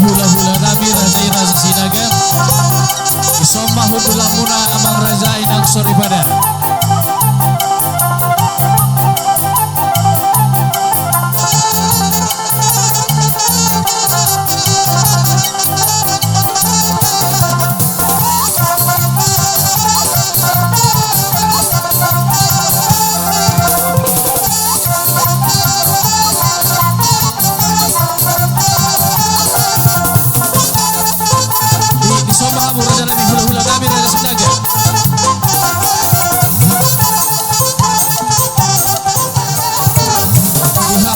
hula-hula nami raja-raja sinagan isomah hudulah muna amang raja inang sori badan.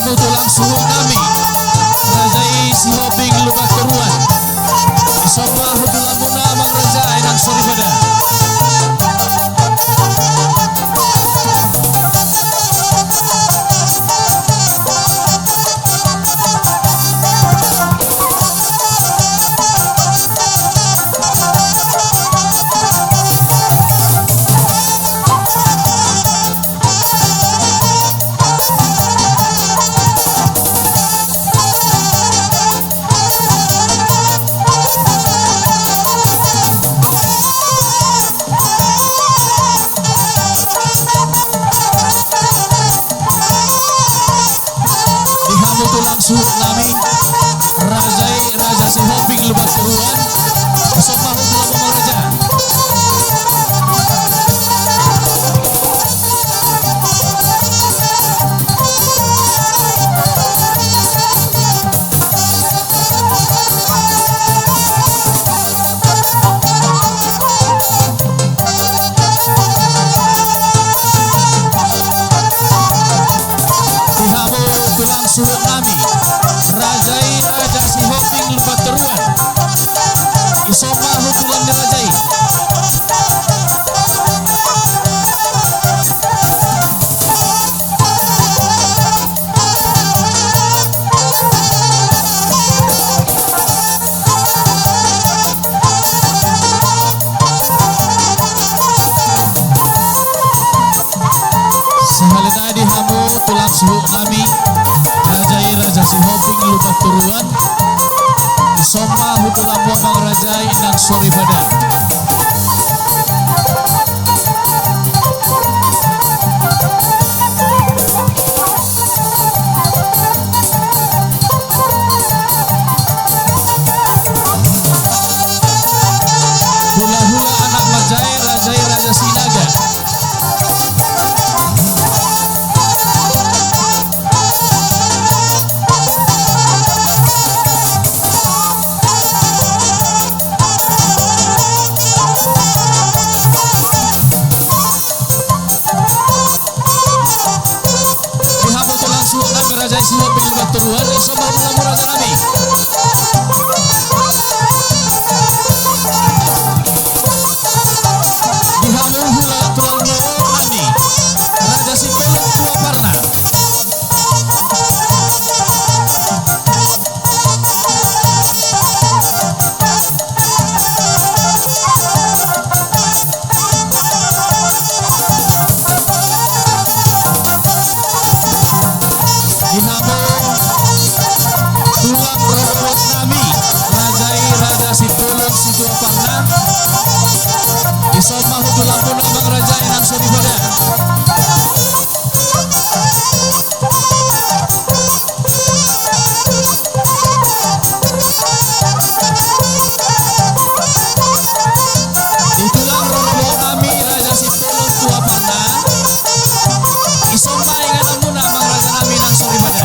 Dihamu tulang suhu nami Rajai si hobing lubat keruan Isomba hudulah muna amang rajai nang suri pada tulang suhu nami Raja si hoping lubat keruan Isomba hudulah amang raja suhu nami Raja si hoping lubat keruan Isomba hudulah ni rajai sehalina dihamu tulang suhu nami Raja si hoping lubat keruan Isomba hudulah amang rajai nang sori pada hula-hula anak majai Raja Sinaga Raja si hoping lubat keruan Isomba hudulah amang raja nami dihamu hula tulang loro nami Raja si peluk tua parna dihamu tulang robot nami Raja si peluk si tua parna Isomba hudulah amang rajai nang suri pada di tulang robot nami Raja si peluk tua parna Isomba ingat amuna amang raja nami nang suri pada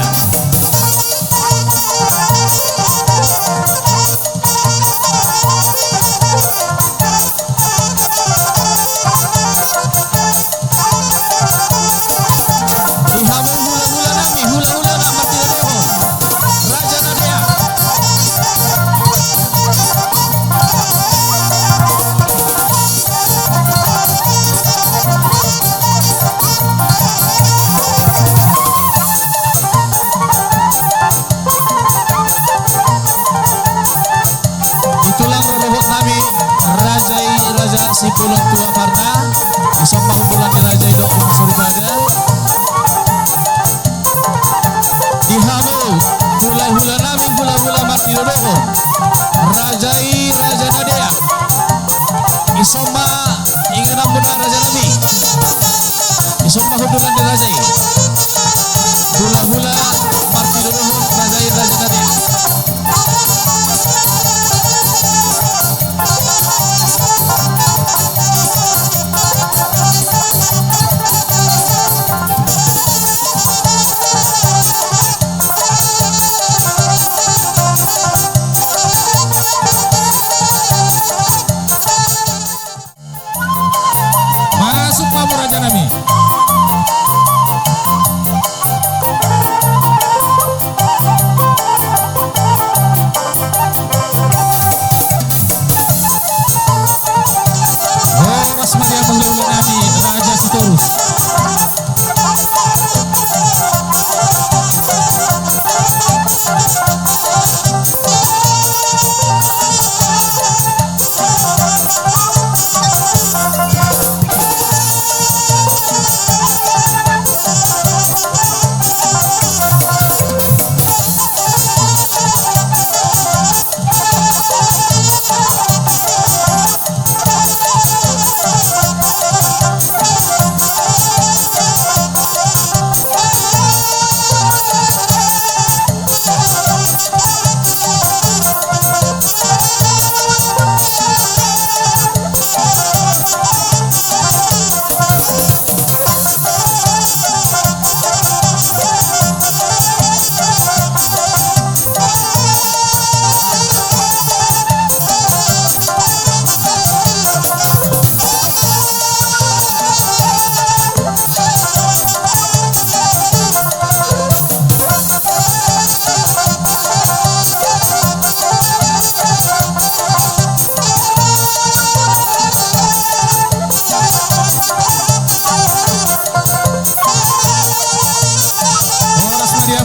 dihamu hula-hula nami hula-hula nak mati doho Raja Nadia itulah robot nami Raja si pulau tua parna Isomba hudulah ni rajai dok nang suri pada dihamu hula-hula nami hula-hula mati doho Raja Nadia Isomba ingat amuna raja nami Isomba hudulah ni rajai hula-hula mati doho Raja Nadia Masuk kamu raja nami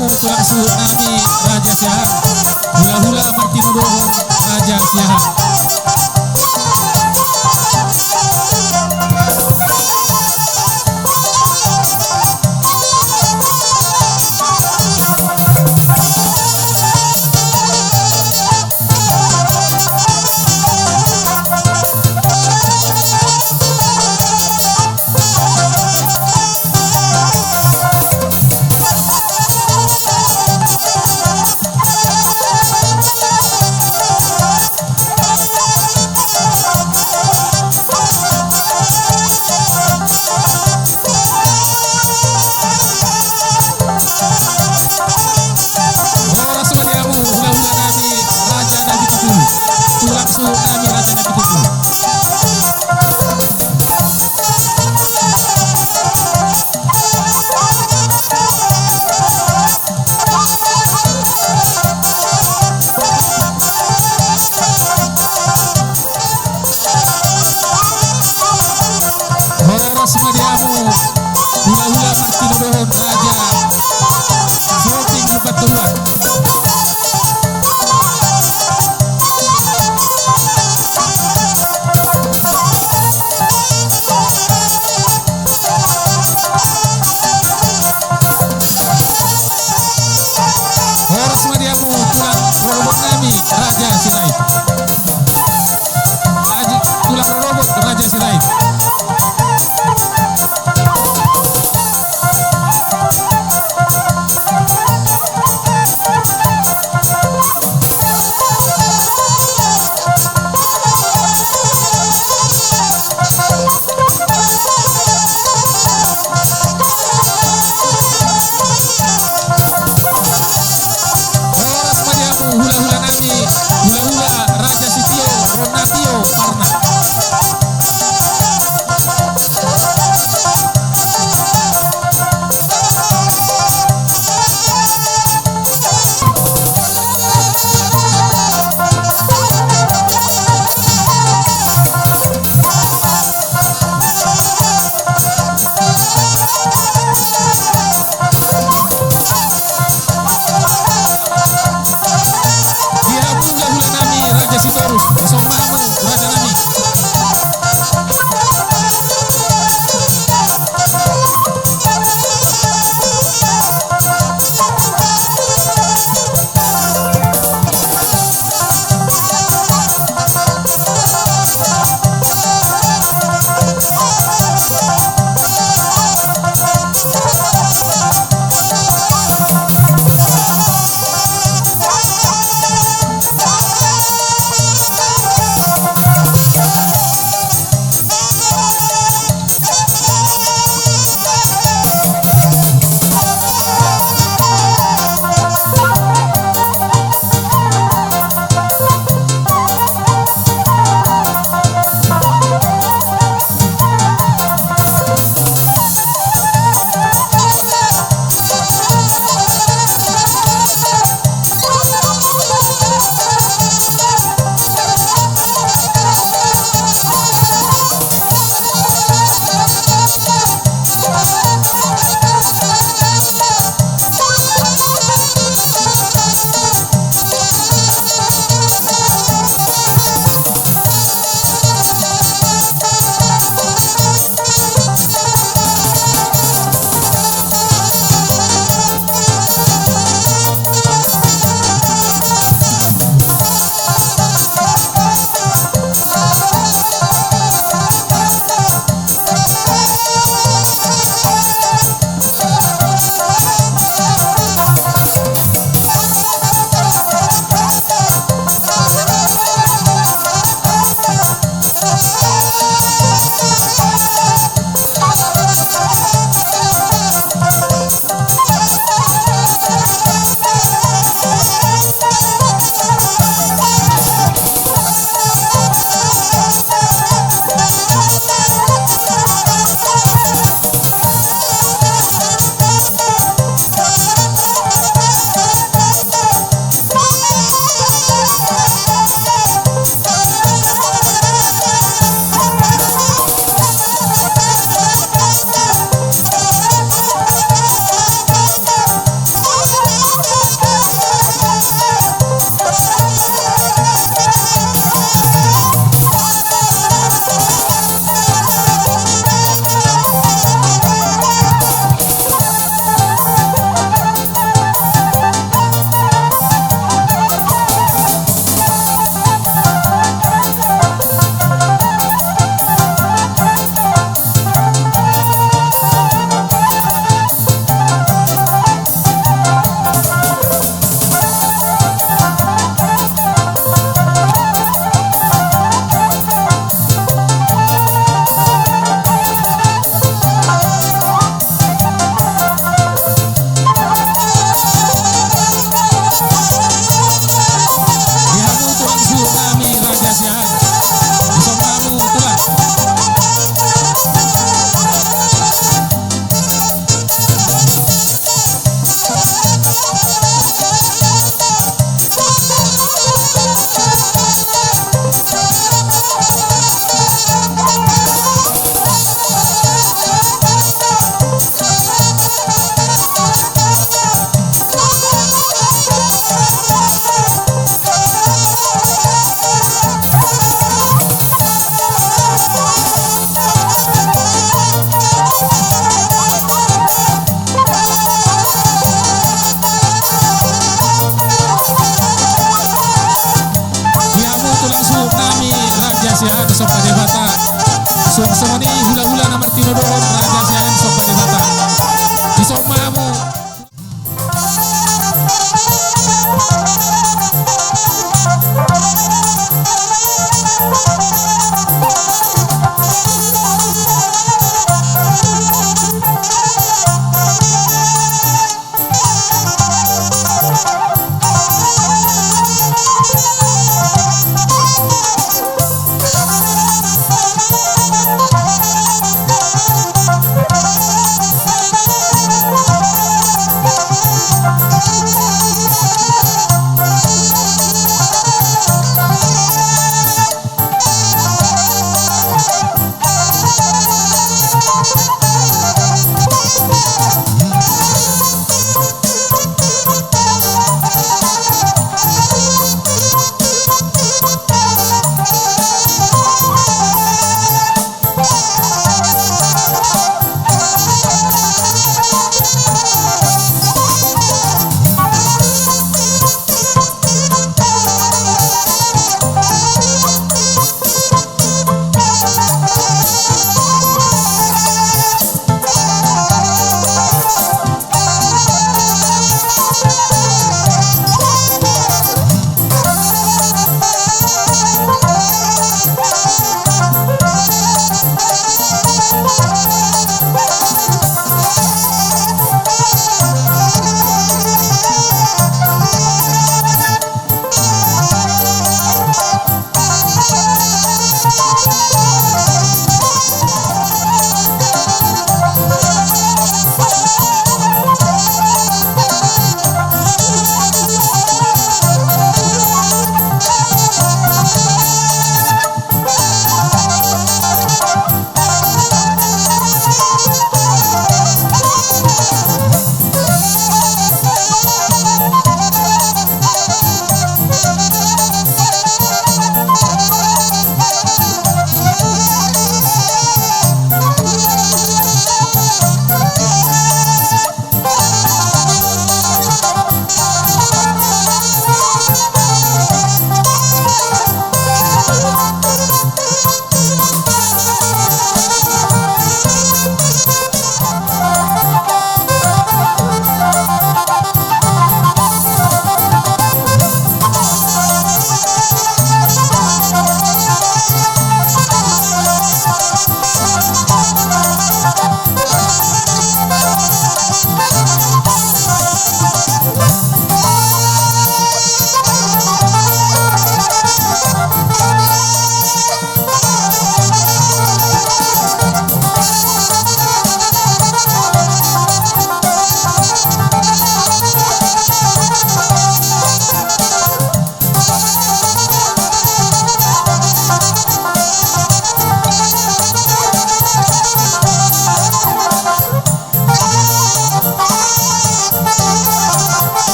tamu tulang suhun nami Raja Siaha hula-hula Martino Dohon Raja Siaha.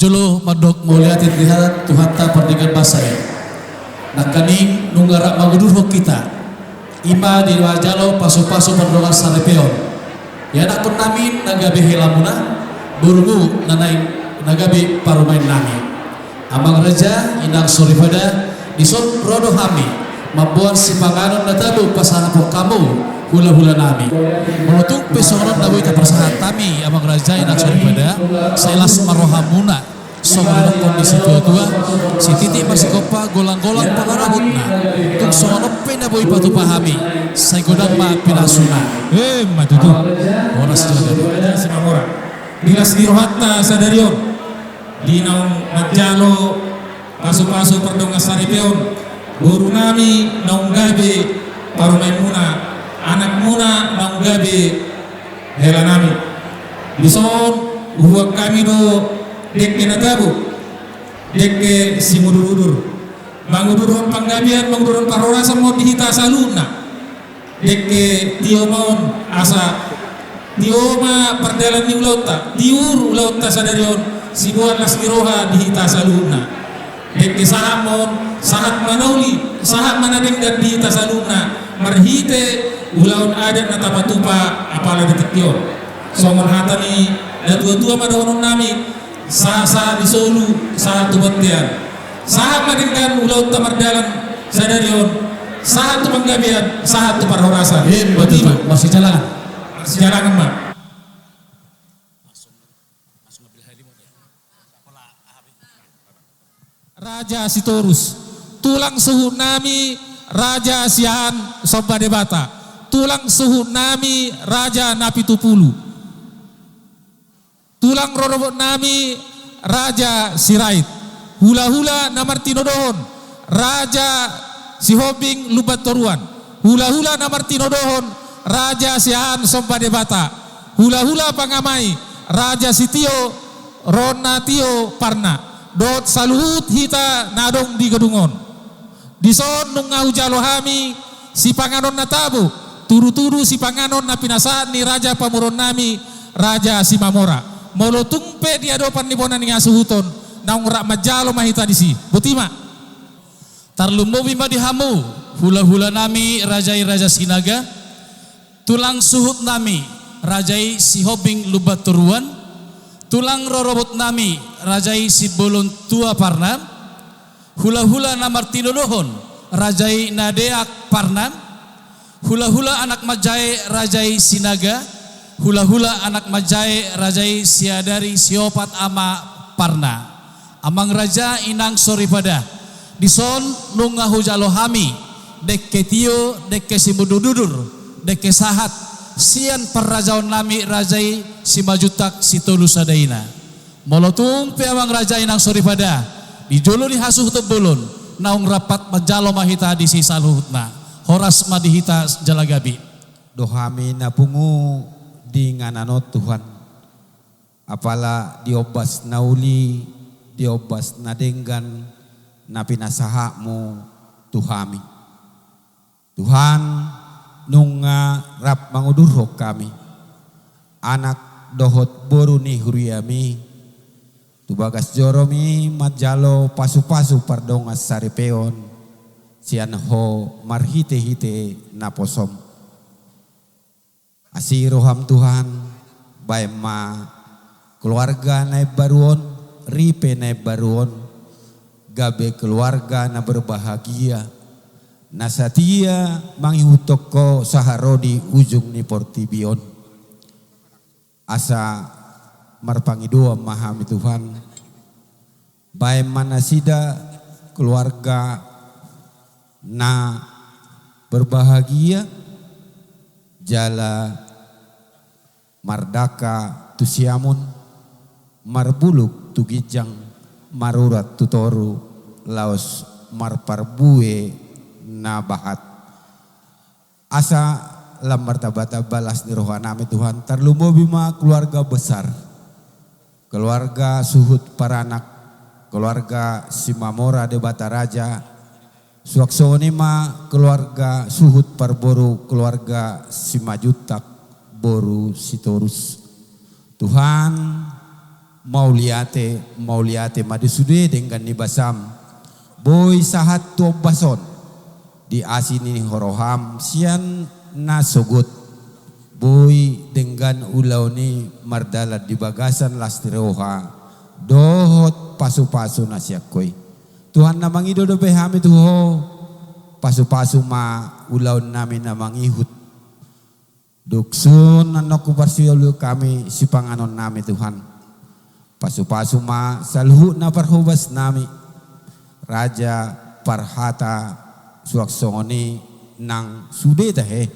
Sijolo madok mulia titihan Tuhan ta perdikan basaya. Nakaning nunggara magudurho kita. Ima di wajalo paso-paso perdonga sarepeon. Ya nak pun namin nagabi hilamuna. Burungu nanay nagabi parumain nami. Amang raja inang sorifada dison rodo hami. Mabuan si panganon na tabo pasahapok kamu hula-hula nami. Menutung pesoron na buita persahat kami amang raja inang sorifada. Sailas marohamuna. Soalnya kondisi tua-tua si titik bersikopa golang-golang pangarabut na tung soalnya pena boy patu pahami saya godang ma pinasuna matutu orang sejajar si Mamora dilas dirohatta sadarion di naung majalo pasu-pasu perdonga saripeon guru nami naung gabe parumai muna anak muna naung gabe hela nami bison uhuak kami do dekke natabu dekke si mudur-udur manguduron panggabian manguduron parorasa mau dihita saluna dekke tio maun asa tio ma perdalan ni ulauta tiur ulauta sadarion si buat las miroha dihita saluna dekke sahat maun sahat manauli sahat manadeng dan dihita saluna marhite ulaun adat na tapatupa apala detektion so marhatani na tua-tua madahonon nami sa di Solo sa tubatian sa madingkan ulau tamardalan sadarion sa panggabian sa parhorasan betul masih jalan mah Raja Sitorus tulang suhu nami Raja Sian Sombade Bata tulang suhu nami Raja Napitupulu tulang rorobot nami Raja Sirait hula-hula namartinodohon Raja Sihobing Lubat Toruan hula-hula namartinodohon Raja Sian Sombade Bata hula-hula pangamai Raja Sitio Rona Tio Parna dot saluhut hita nadong di gedungon dison nungau jalohami si panganon natabo turu-turu si panganon na pinasaan ni Raja Pamuron nami Raja Simamora molo tungpe di adopan ni bonan nga suhuton naung rak majalo mahita disi butima tarlumbo bima dihamu hula-hula nami rajai Raja Sinaga tulang suhut nami rajai Sihobing Lubat Turuan tulang rorobot nami rajai si Bolon Tua Parnam hula-hula namartinodohon rajai Nadeak Parnam hula-hula anak majai rajai Sinaga hula-hula anak majai rajai siadari siopat ama Parna amang raja inang soripada dison nungahu jalohami dekke tio dekke simudududur dekke sahat sian perrajaon nami rajai simajutak situlu sadaina molotung pe amang raja inang soripada dijolo ni hasuh tebulun naung rapat majalo mahita di sisa luhutna horas madihita jalagabi dohami napungu di ngananot Tuhan apala diobas nauli diobas nadenggan na pinasahamu Tuhami Tuhan nunga rap mangudurho kami anak dohot boru ni huriami tubagas joromi majalo pasu-pasu pardongas saripeon sian ho marhite-hite naposom asiroham Tuhan baema keluarga naib baruon ripe naib baruon gabe keluarga na berbahagia nasatia mangihutoko saharodi ujung ni portibion asa marpangidua mahami Tuhan baema nasida keluarga na berbahagia jala mardaka tusiamun marbuluk tugijang marurat tutoru laos marparbue na bahat asa lambar tabata balas ni rohanami Tuhan tarlumbo bima keluarga besar keluarga suhut paranak keluarga Simamora de Bataraja suaksoni ma keluarga suhut parboru keluarga Simajutak boru Sitorus Tuhan mauliate madisude dengan nibasam boy sahat to bason di asini horoham sian nasogut boy dengan ulau ni mardalat di bagasan lastiroha dohot pasu-pasu nasyakoy Tuhan namang ido do behami tuho pasu-pasu ma ulau namin namang ihut duksun anok kuparsiolu kami si panganon nami Tuhan pasu-pasu ma salhu na parhubas nami Raja Parhata suaksoni nang sude tahe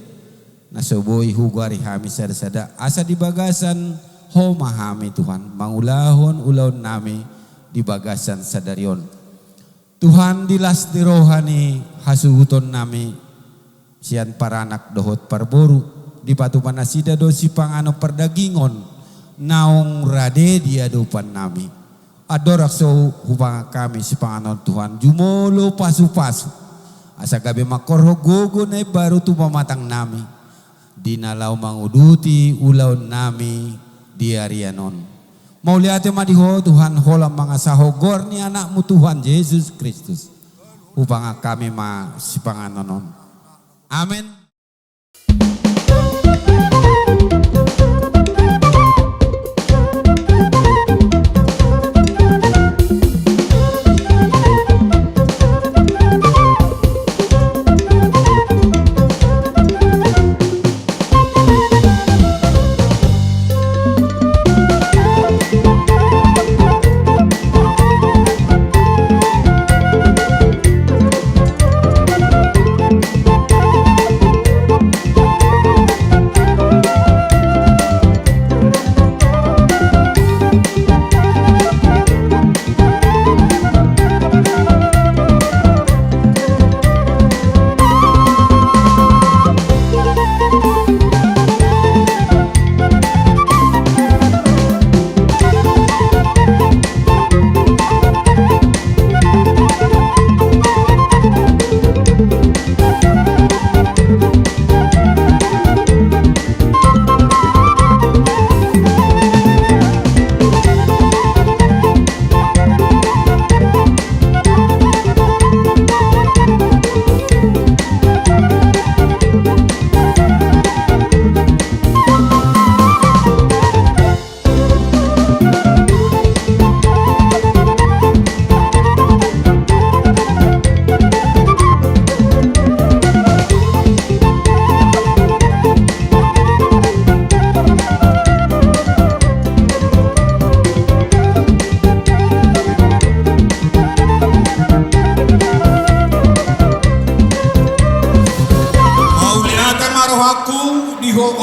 nasoboy hugari hami sada-sada asa di bagasan ho mahami Tuhan mangulahon ulaun nami di bagasan sadarion Tuhan dilas di rohani hasuhuton nami sian paranak dohot parboru di patu panasida do si pangano perdagingon naong rade dia dupan nami adorak so hubang kami si panganon Tuhan jumolo pasu-pasu asa gabi makorho gogo na baru tu pamatang nami dinalaw manguduti ulaw nami diarianon mauliate madiho Tuhan holam mga sahogor ni anakmu Tuhan Yesus Kristus upang kami ma si panganon amen.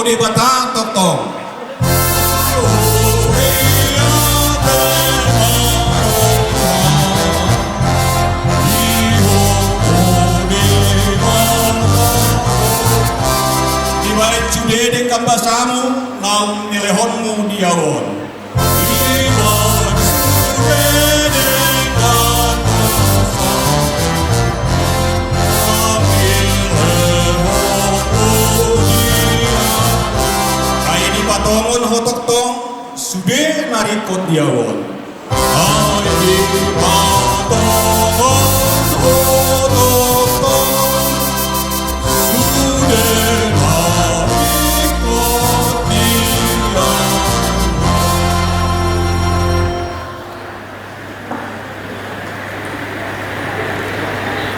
Ode batang tong-tong di balik cude deng kambasamu naung nilehonmu diawon di balik cude deng kambasamu patongon hotok tong sude narikot diawon ay di patongon hotok tong sude narikot diawon.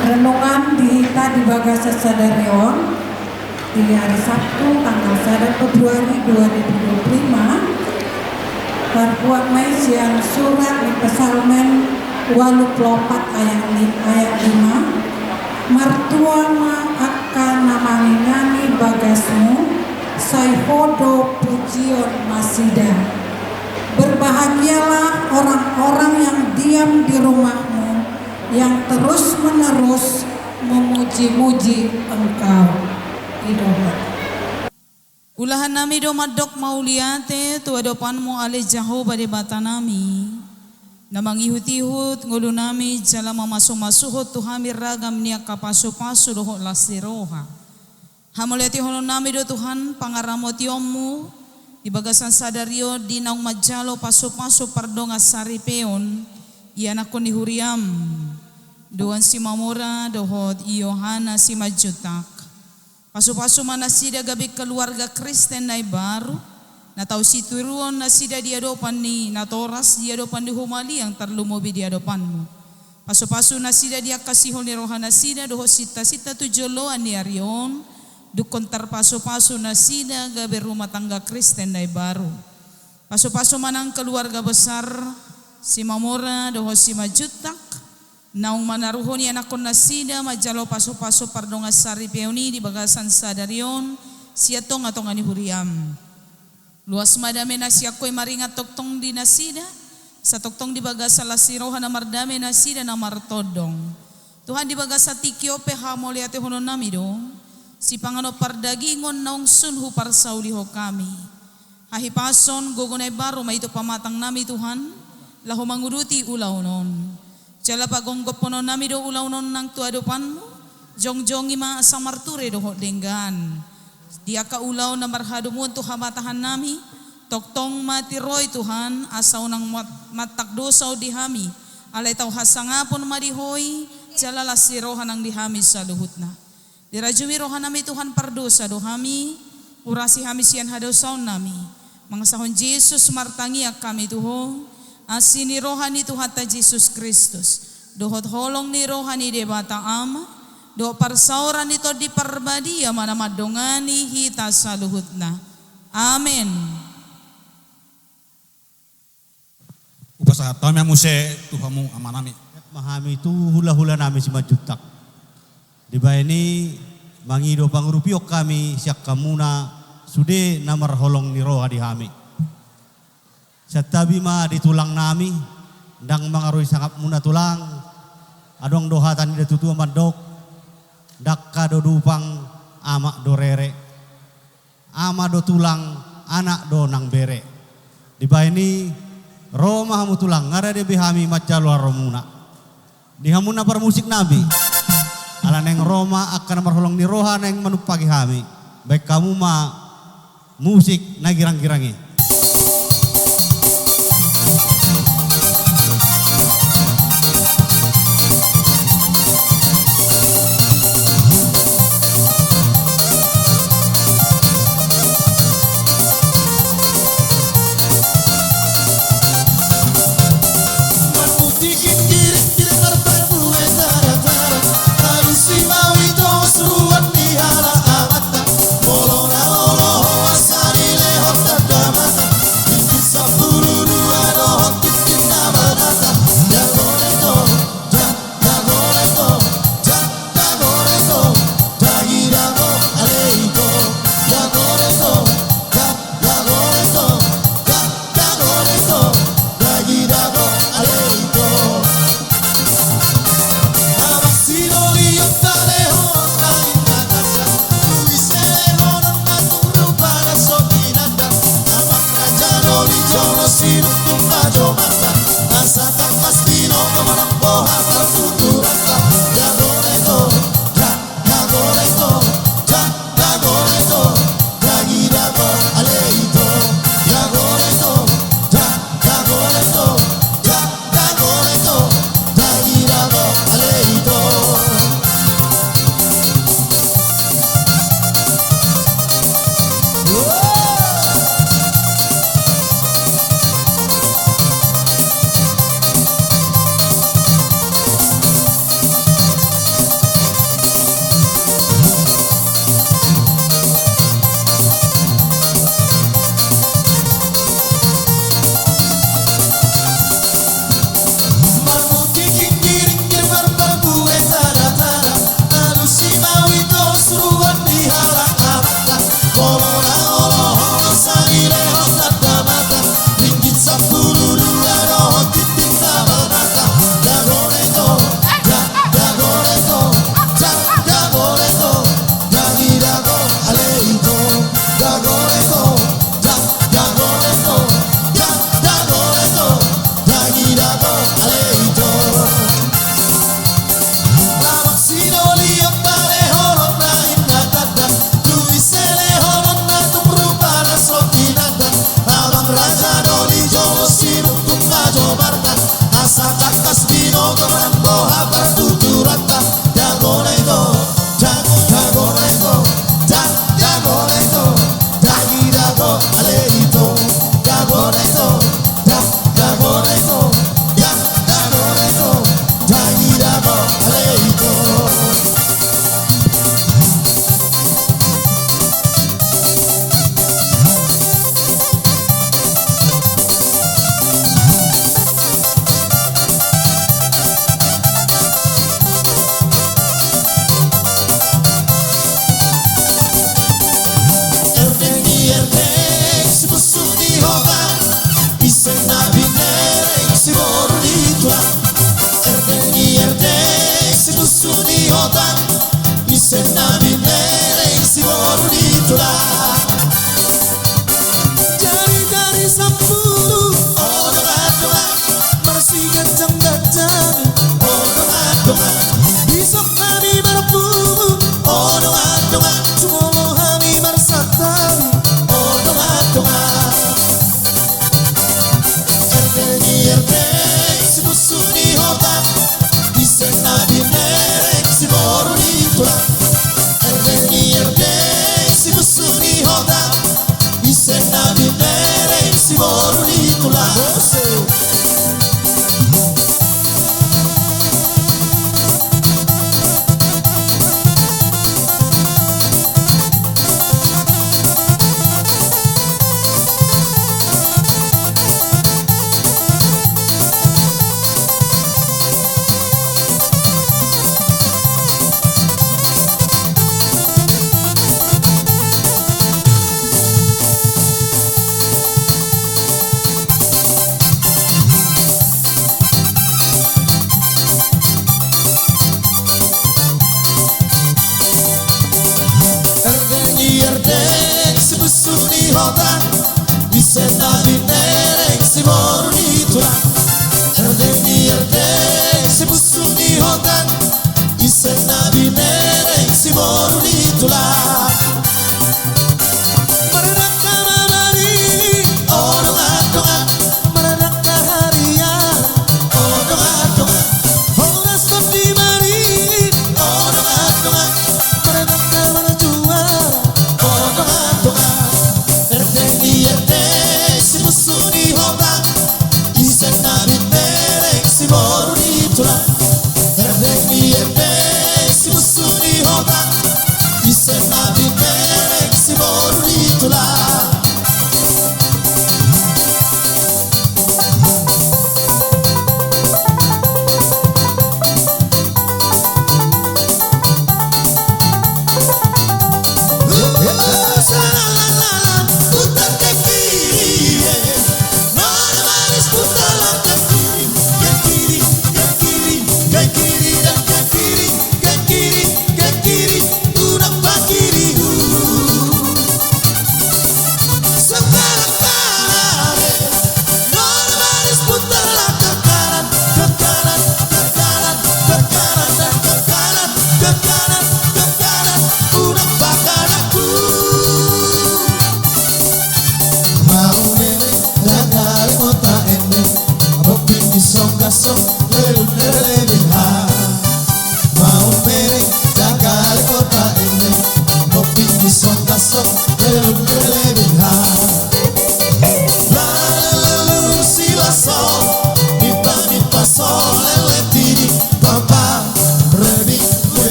Renungan dihita di Bagasa Sadarion di hari Sabtu tanggal 1 Februari 2025 Parkuat Maisian surat di Pesalmen 84 ayat 5 Martua akan namangingani bagasmu Saihodo pujion masida. Berbahagialah orang-orang yang diam di rumahmu yang terus menerus memuji-muji engkau. Idola. Ulahan nami do madok mauliate tu adopanmu ale jaho bade bata nami. Namang ihut-ihut ngulu nami jala masuhot tu hamir ragam niya kapasu-pasu doho lasiroha. Hamuliati hono nami do Tuhan pangaramoti ommu di bagasan sadario di naung majalo paso-paso pardonga saripeon ianakon ni Huriam doan si Mamora dohot Yohana si Majutak paso-paso mana sida gabi keluarga Kristen na baru na tau situruan na sida di adopan ni natoras di adopan di humali yang terlumobi di adopanmu. Paso-paso na sida dia kasihon ni rohana sida doho sita-sita tujoloan ni arion dukon terpaso-paso na sida gabi rumah tangga Kristen na baru. Paso-paso manang keluarga besar si Mamora doho si Majutak naung manaruhon ni anakon na sida majalo paso-paso pardonga sari peoni di bagasan sadarion siatong atong ani Huriam. Luas madame na siya ko'y maringat toktong di nasida, sa toktong di baga sa lasirohan na mardame nasida na martodong. Tuhan di baga sa tikyo pe hamoli ate honon namido, si pangano pardagingon naong sunhu parsauliho kami. Hahipason gogonay baro maito pamatang nami Tuhan, laho manguruti ulaw non. Jala pagonggop ponon namido ulaw non ng tuadopanmu, jong-jongi ma sa marture doho denggan. Dia kaulaw na marhadumun to hamatahan nami, toktong matiroy Tuhan, asaw ng matakdosaw dihami, alay taw hasangapon marihoy, jalala sirohan ang dihami sa luhut na. Dirajumi rohan nami Tuhan pardosa dohami, urasi hami siyan hadosaw nami, mga sahon Jesus martangiak kami Tuho, asini rohan ni Tuhan ta Jesus Kristus, dohot holong ni rohan ni debata ama, do parsauran ito di parbadi mana madongani hita sa luhut na. Amen. Upasa tami muse tuhamu amanami. Mahami itu hula-hula nami si Majutak. Di ba ini mangido pangurupiok kami siak kamuna sude namar holong ni roha di hami. Sa tabi ma di tulang nami dang mangaroy sangap muna tulang adong dohatan di tutu amadok dakka do dupang ama do rere ama do tulang anak do nang bere di ba ini Roma hamu tulang ngara de bihami macalo romuna di hamuna par musik nabi ala neng Roma akan marholong ni roha neng manupagi hami baik kamu ma musik na girang-girangi.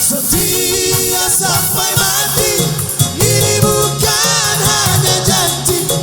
Setia sampai mati, ini bukan hanya janji.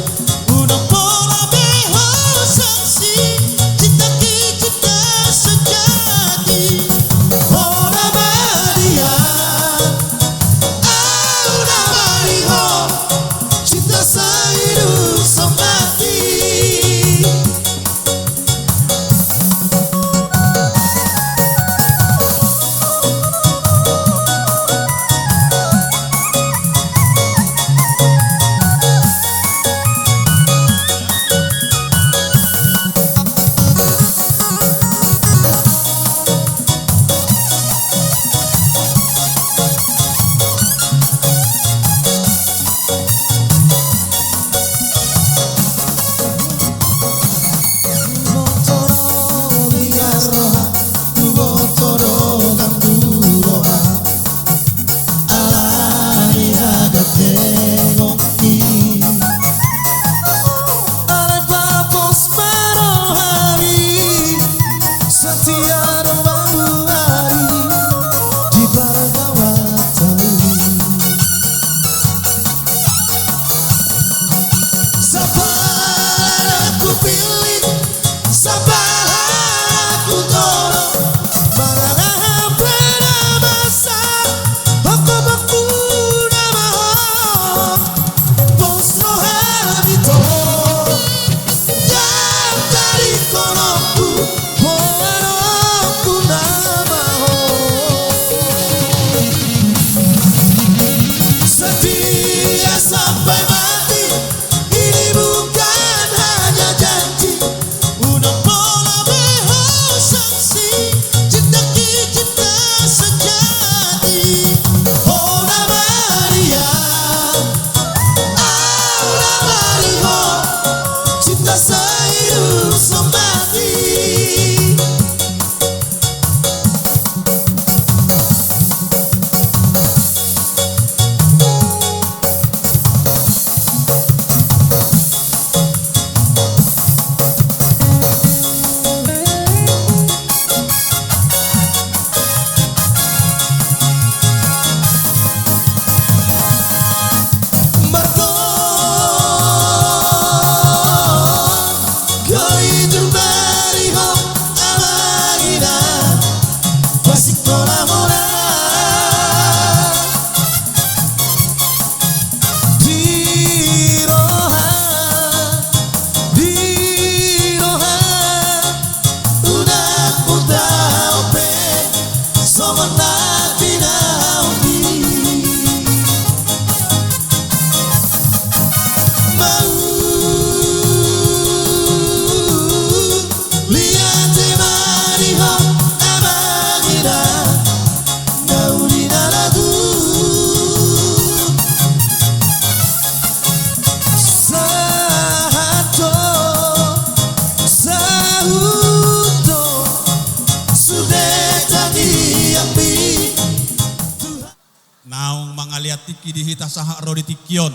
Naung mangaliatiki dihita saha roditikion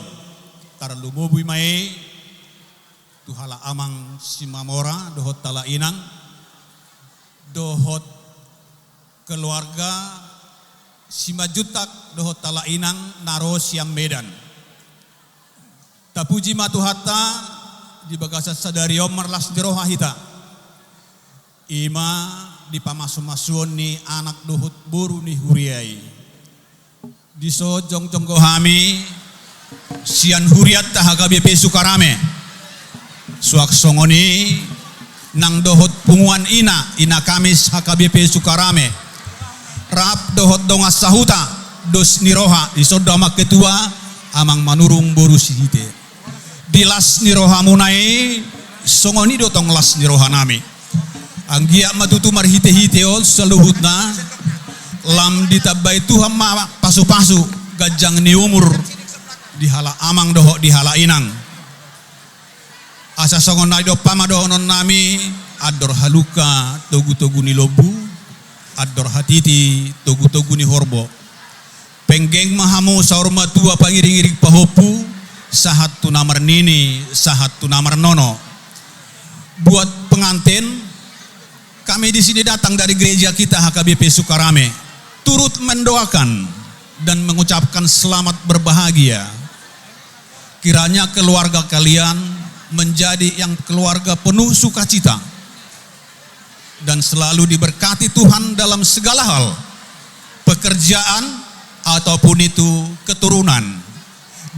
tarlumubui mae tuhala amang simamora dohot tala inang dohot keluarga simajutak dohot tala inang naro siam medan tapuji matuhata di bagasa sadario marlas jeroha hita ima di pamasu-masuon ni anak dohot boru ni huriai diso jong-jong gohami sian huriat tahaga BP Sukarame suak songoni nang dohot punguan ina kamis HKBP Sukarame rap dohot dongas sahuta dos niroha isodama ketua amang manurung boru sihite dilas niroha munai songoni dotong las niroha nami anggia matutu marhite-hite ol seluhutna lam ditabai Tuhan ma pasu-pasu gajang ni umur dihala amang doho dihala inang asa songon naido pamadohonon nami ador haluka togu-togu ni lobu ador hatiti togu-togu ni horbo penggeng mahamu saur matua pangiring-iring pahopu sahat tu namar nini sahat tu namar nono buat pengantin kami di sini datang dari gereja kita HKBP Sukarame turut mendoakan dan mengucapkan selamat berbahagia. Kiranya keluarga kalian menjadi yang keluarga penuh sukacita dan selalu diberkati Tuhan dalam segala hal, pekerjaan ataupun itu keturunan.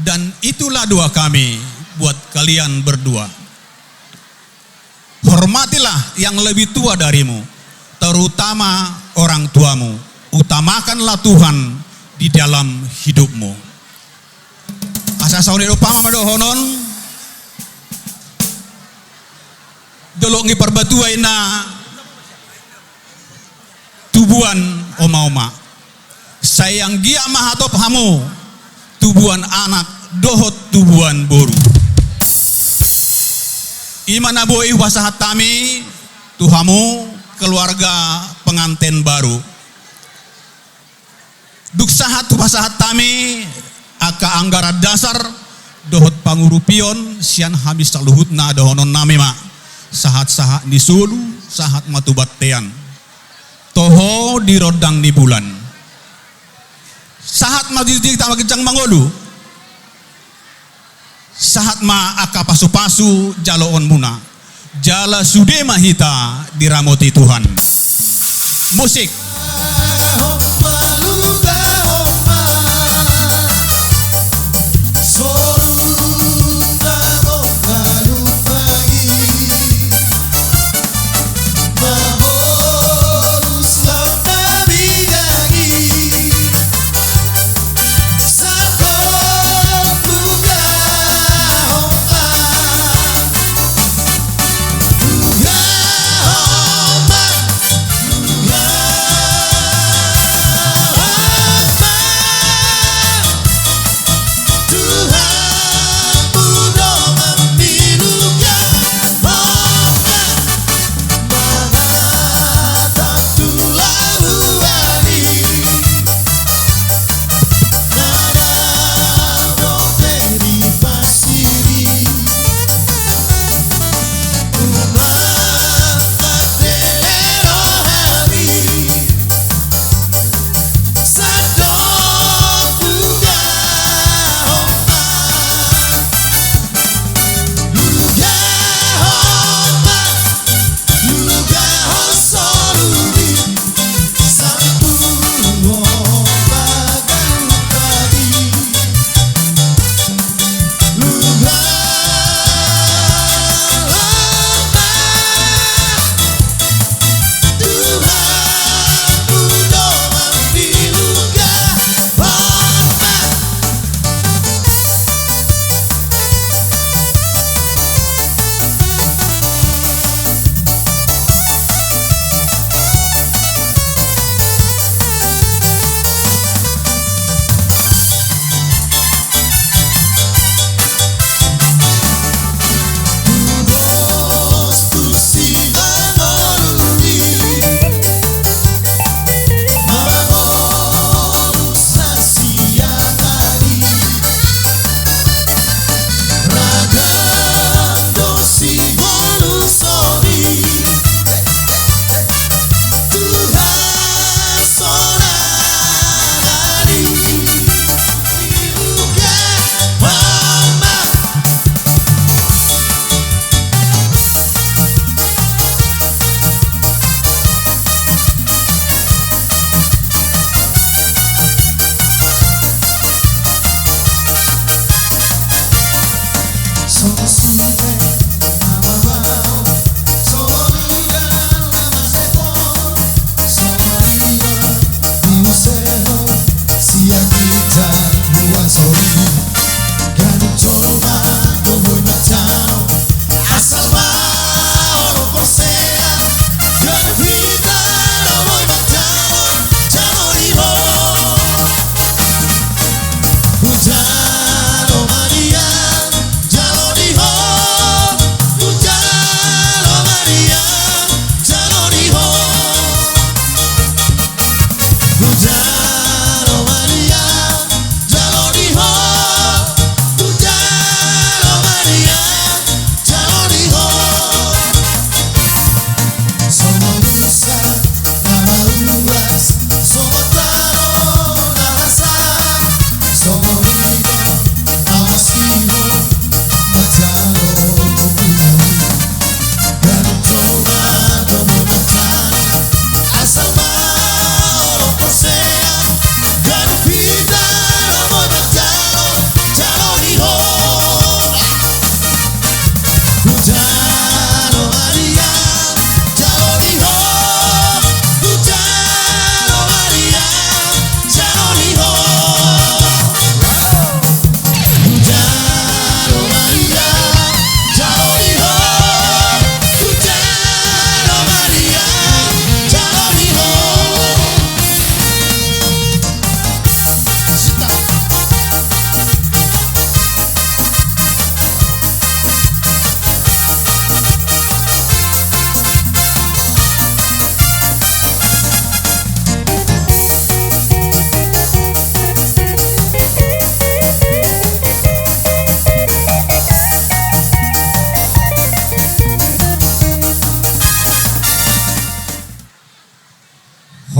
Dan itulah doa kami buat kalian berdua. Hormatilah yang lebih tua darimu, terutama orang tuamu. Utamakanlah Tuhan di dalam hidupmu. Asa saudara pama madohonon dolongi perbatuai na tubuan oma-oma sayang gia mahatop hamu tubuan anak dohot tubuan boru imana boi wasahat tami tuhamu keluarga pengantin baru duk sahat pasahat tami aka anggara dasar dohot pangurupion sian habis saluhut na dohonon nami ma sahat-sahat di sulu sahat matubattean toho di rodang ni bulan sahat majijik tama kencang mangolu sahat ma aka pasu-pasu jaloon muna jala sude mahita diramoti Tuhan musik Yeah.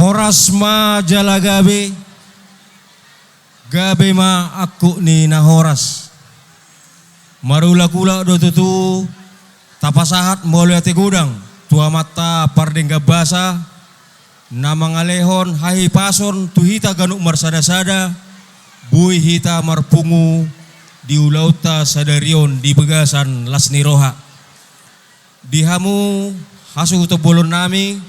Horas ma jala gabe ma aku ni na horas. Marula-kula do tutu tapasahat mole ati gudang. Tua mata pardengga basa na mangalehon hahi pason tuhita ganuk marsada-sada bui hita marpungu di ulauta sadarion di begasan lasni roha. Dihamu hasu bolon nami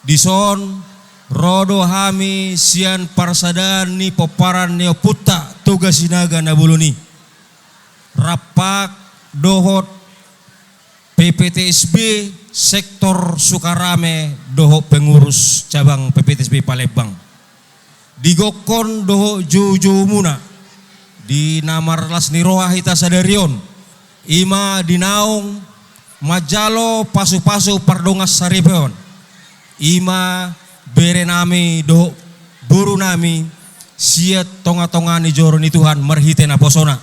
dison rodo hami sian parsadan ni poparan neo putta tugas sinaga nabuluni rapak dohot PPTSB sektor Sukarame doho pengurus cabang PPTSB Palembang digokon doho juju muna di namar lasni roha hita sadarion ima dinaung majalo pasu-pasu pardongas saripeon ima bere nami do buru nami siat tonga-tonga ni joro ni Tuhan merhite na posona.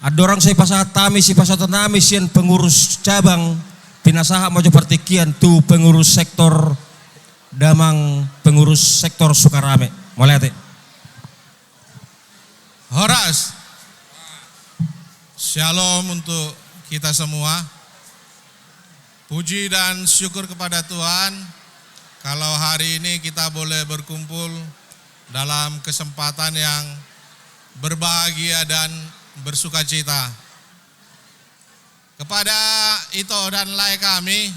Adorang saya pasat tami si pasat nami sian pengurus cabang pinasaha mojo partikian tu pengurus sektor damang pengurus sektor Sukarame. Mulai Horas. Shalom untuk kita semua. Puji dan syukur kepada Tuhan. Kalau hari ini kita boleh berkumpul dalam kesempatan yang berbahagia dan bersuka cita. Kepada Ito dan Lai kami,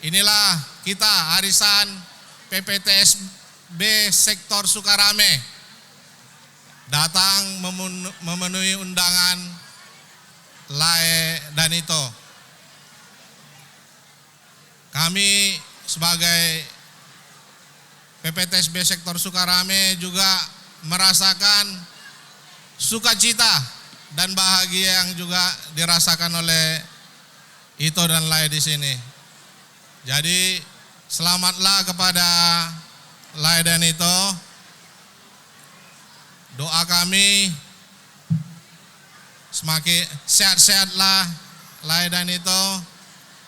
inilah kita arisan PPTSB Sektor Sukarame datang memenuhi undangan Lai dan Ito. Kami sebagai PPTSB Sektor Sukarame juga merasakan sukacita dan bahagia yang juga dirasakan oleh Ito dan Lai di sini. Jadi selamatlah kepada Lai dan Ito. Doa kami semakin sehat-sehatlah Lai dan Ito.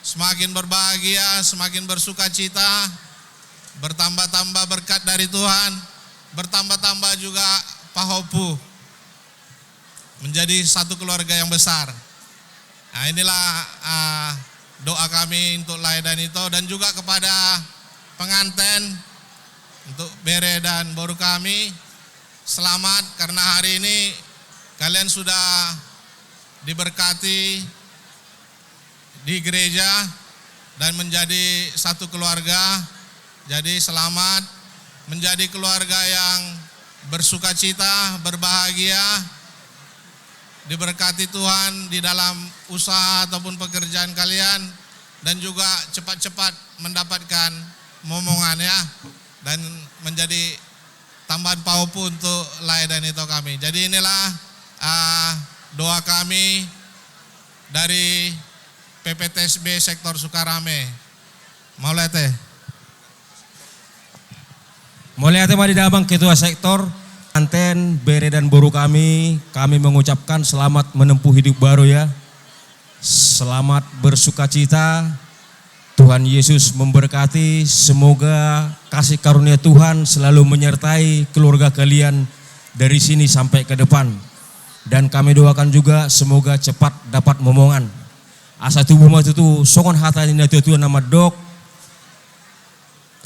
Semakin berbahagia, semakin bersuka cita, bertambah-tambah berkat dari Tuhan, bertambah-tambah juga pahopu, menjadi satu keluarga yang besar. Nah inilah doa kami untuk Lai dan Ito dan juga kepada pengantin, untuk Bere dan Boru kami, selamat karena hari ini kalian sudah diberkati di gereja dan menjadi satu keluarga. Jadi selamat menjadi keluarga yang bersukacita, berbahagia, diberkati Tuhan di dalam usaha ataupun pekerjaan kalian, dan juga cepat-cepat mendapatkan momongan ya, dan menjadi tambahan paupu untuk layanan itu kami. Jadi inilah doa kami dari PPTSB Sektor Sukarame. Maulete. Mulai tema di Dabang Ketua Sektor, Anten, Bere dan Boru kami mengucapkan selamat menempuh hidup baru ya. Selamat bersukacita, Tuhan Yesus memberkati, semoga kasih karunia Tuhan selalu menyertai keluarga kalian dari sini sampai ke depan. Dan kami doakan juga semoga cepat dapat momongan. Asa tubuh matu tu songon hatani na Tuhan nama dok,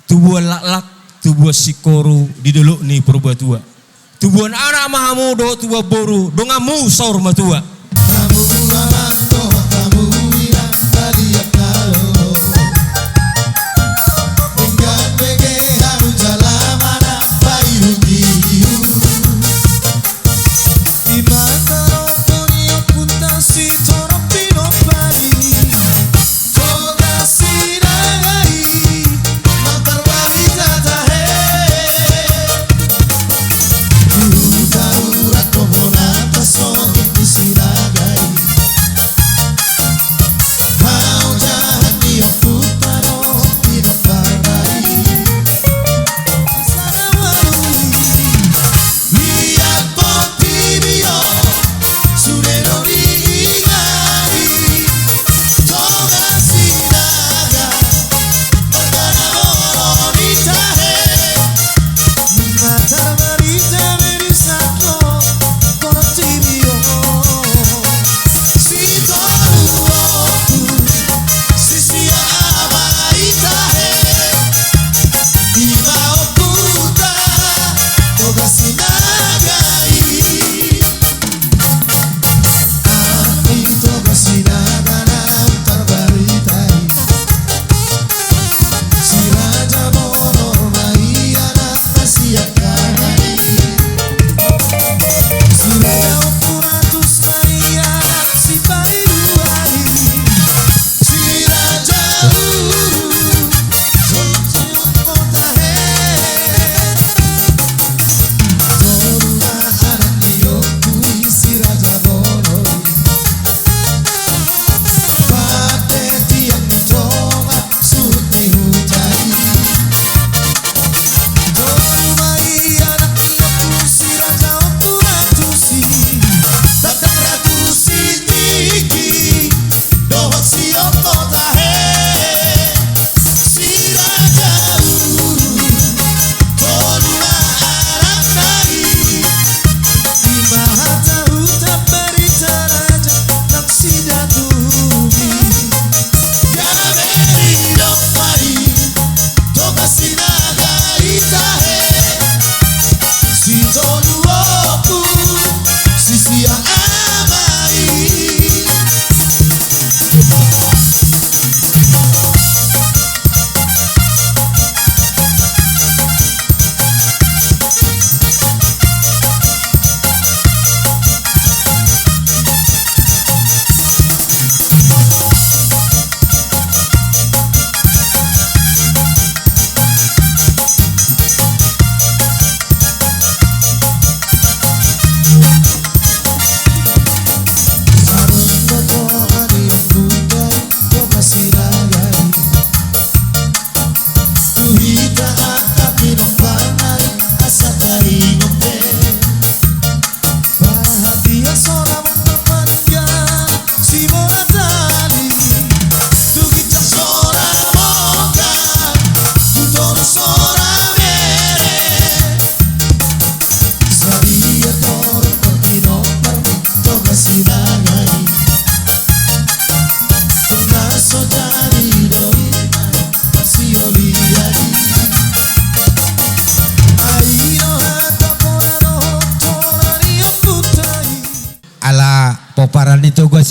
tubuh lak-lak, tubuh sikoru di dulu ni purba tua. Tubuh anak mahamu do tua boru do ngamu saur matua. Darurat pohon atas song itu sinar.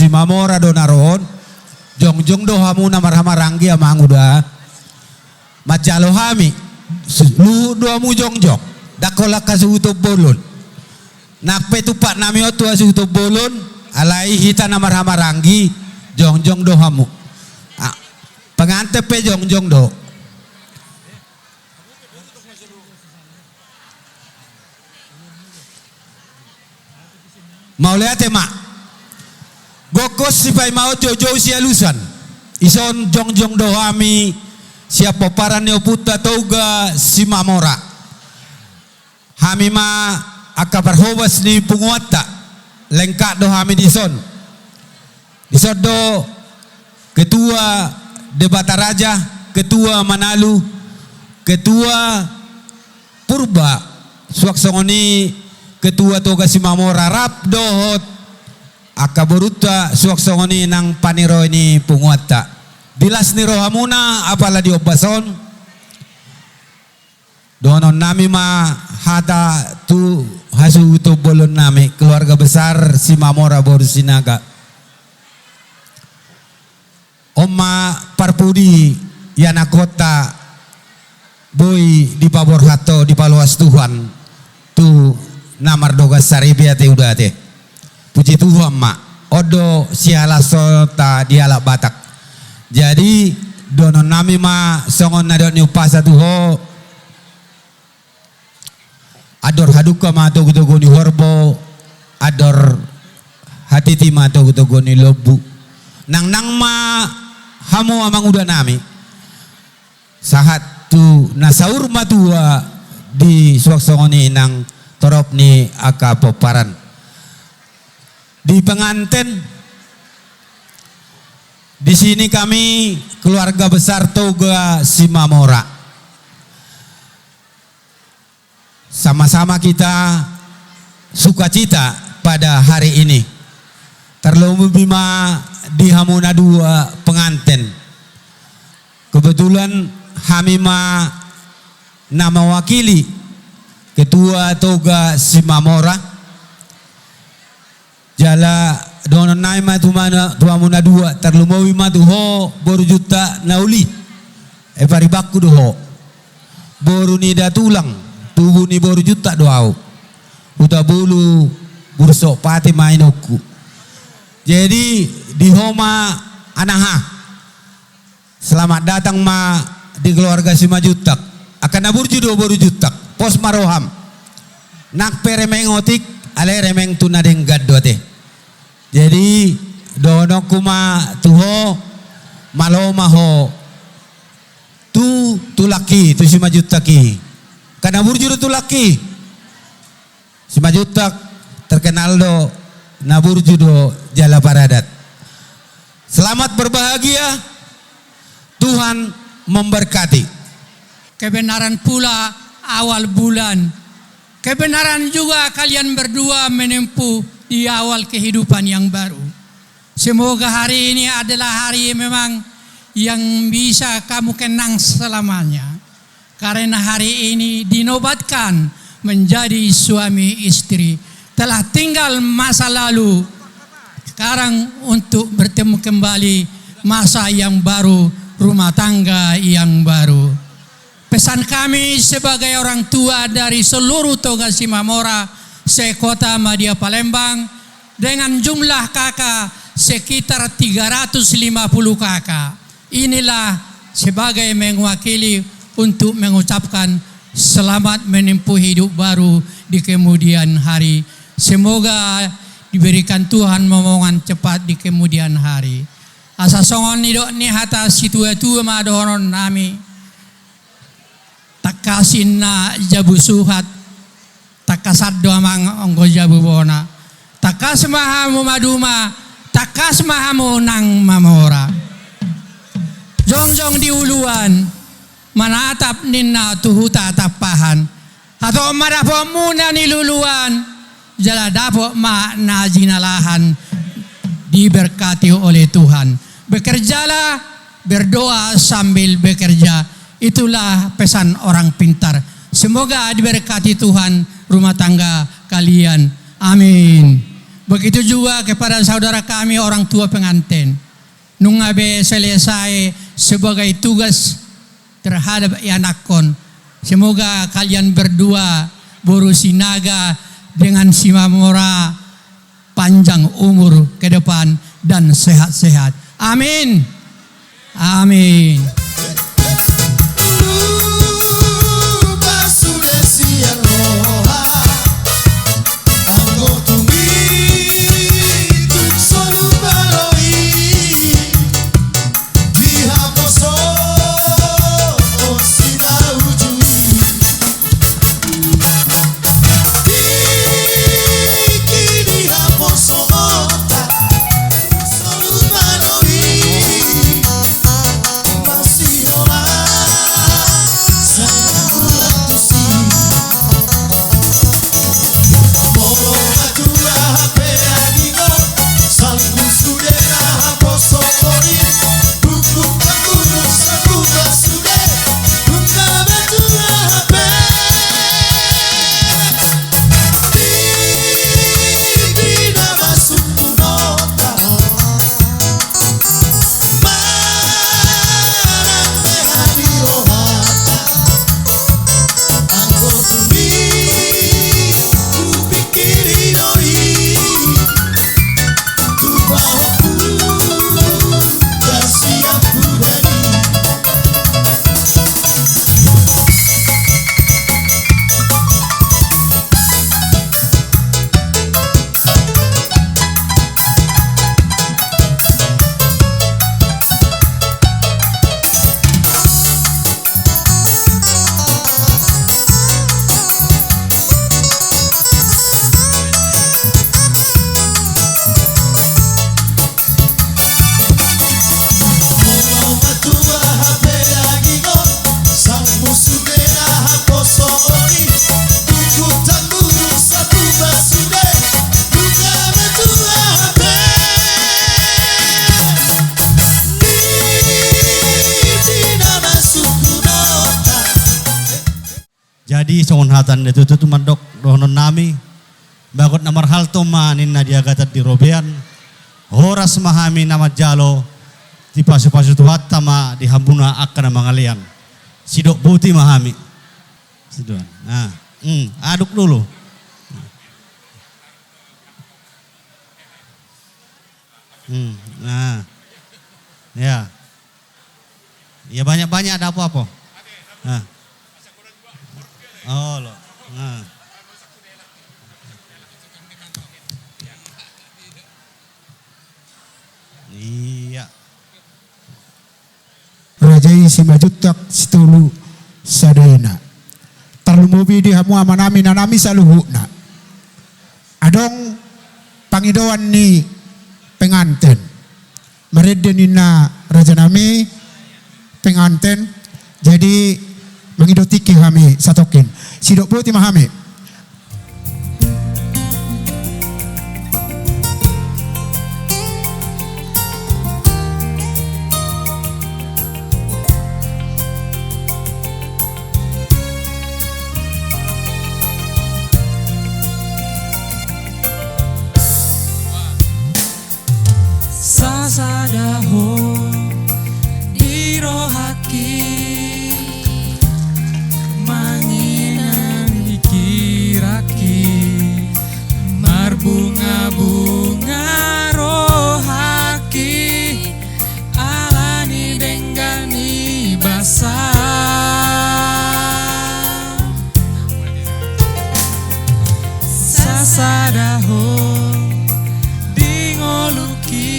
si Mamora do naron jongjong do hamu na marhamaranggi amang uda majalo hami lu do hamu jongjong dakola kasuto bolon nakpe tupak nami otu asuto bolon alai hita na marhamaranggi jongjong do hamu pengante pe jongjong do mau lihat mak gokos si pai mau jojo si alusan ison jongjong dohami siapa paran neoputa toga si Mamora hami ma akabar hobas ni punguata lengkak dohami dison do ketua Debata Raja, ketua Manalu, ketua Purba suaksongoni ketua toga si Mamora rap dohot akaboruta suaksongoni nang paniro ini punguata dilas ni rohamuna apala di obason donon nami ma hata tu hasu tu bolon nami keluarga besar si Mamora Boru Sinaga Oma Parpudi Yana Kota Boy di Pabor Hato di Paluas Tuhan tu namar doga saribia te udah te puji Tuhan mak odo siala sota diala Batak jadi donon nami ma songon nadot ni upasa tuho ador haduka ma to goni horbo ador hatiti ma to goni lobu nang ma hamu amang udah nami sahat tu nasaur matua di suaksongoni nang torop ni aka poparan di penganten di sini kami keluarga besar toga si Mamora sama-sama kita sukacita pada hari ini terlebih bima di Hamuna 2 penganten kebetulan Hamima nama wakili ketua toga si Mamora jala donon naima tumana tuamuna 2 terlumawi matuho boru juta nauli paribaku doho boru nida tulang tubuh ni boru juta doau uta bulu bursok pati mainoku jadi di Homa Anaha selamat datang ma di keluarga si Majutak akan nabur judo boru jutak pos maroham nak peremeng otik ale remeng tuna deng gaddo teh jadi dono kuma tuho maloma ho tu laki tu si Majutaki karena nabur judo tu laki si Majutak terkenal do nabur judo jala paradat selamat berbahagia Tuhan memberkati kebenaran pula awal bulan kebenaran juga kalian berdua menempuh di awal kehidupan yang baru semoga hari ini adalah hari memang yang bisa kamu kenang selamanya karena hari ini dinobatkan menjadi suami istri telah tinggal masa lalu sekarang untuk bertemu kembali masa yang baru rumah tangga yang baru pesan kami sebagai orang tua dari seluruh toga si Mamora sekota Madia Palembang dengan jumlah kakak sekitar 350 kakak inilah sebagai mewakili untuk mengucapkan selamat menempuh hidup baru di kemudian hari semoga diberikan Tuhan momongan cepat di kemudian hari asa songon nidok ni hata situa-tua madohonon nami takasin na jabu suhat takasad do amang onggo jabu bona takas mahamu maduma takas mahamu nang Mamora jongjong di uluan manatap ninna tuhuta tapahan atau marapo muna niluluan jala dapo ma najinalahan diberkati oleh Tuhan bekerjalah berdoa sambil bekerja itulah pesan orang pintar semoga diberkati Tuhan rumah tangga kalian amin Begitu juga kepada saudara kami orang tua pengantin. Nungabe selesai sebagai tugas terhadap anak kon. Semoga kalian berdua Boru Sinaga dengan si Mamora panjang umur ke depan dan sehat-sehat. Amin. Amin. Jadi songon hatan itu mandok dohonon nami bagot namar hal tomanin na diagatat di robean horas mahami nama jalo di pasu-pasu tuhat tama di hambuna akan mangalian sidok buti mahami siduan. Nah, aduk dulu. Nah, ya, ya banyak-banyak ada apa-apa. Nah. Oh loh. Nah. Iya. Rajai Simajutak Situlu Sadena. Tarlumubi di hamu amanami nanami saluhuna. Adong pangidoan ni pengantin. Meredenina raja nami pengantin. Jadi mengidotiki kami satokin. Sidok putih mahami. Sasadaho dirohaki manginan dikiraki marbunga-bunga rohaki alani benggani basah sasadaho dingoluki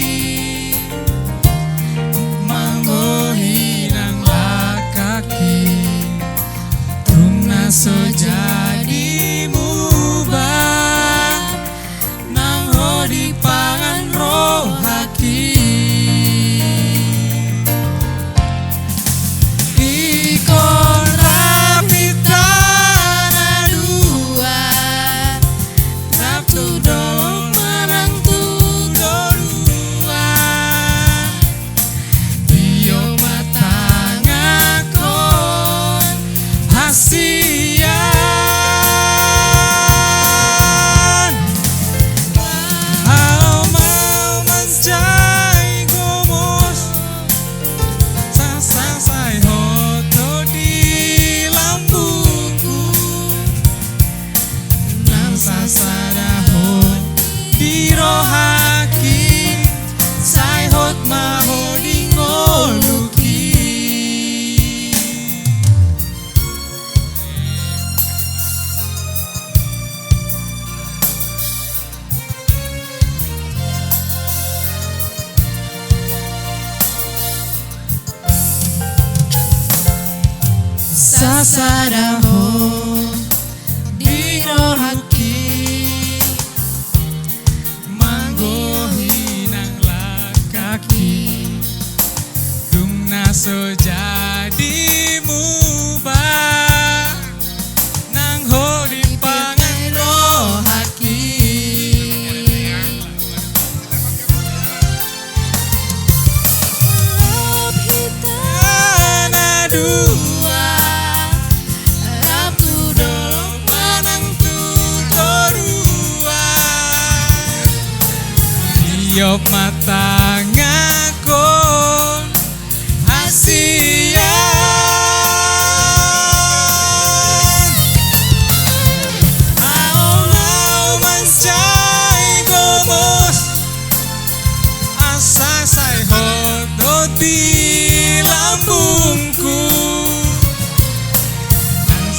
sasadaho diro haki manggohi nang lakaki kumnaso jadi mubah nang hodi pangano haki dua Rabu dolong manang tutorua Diop mata ngakon hasian Aong mancai gomos Asa sai hoto di lambungku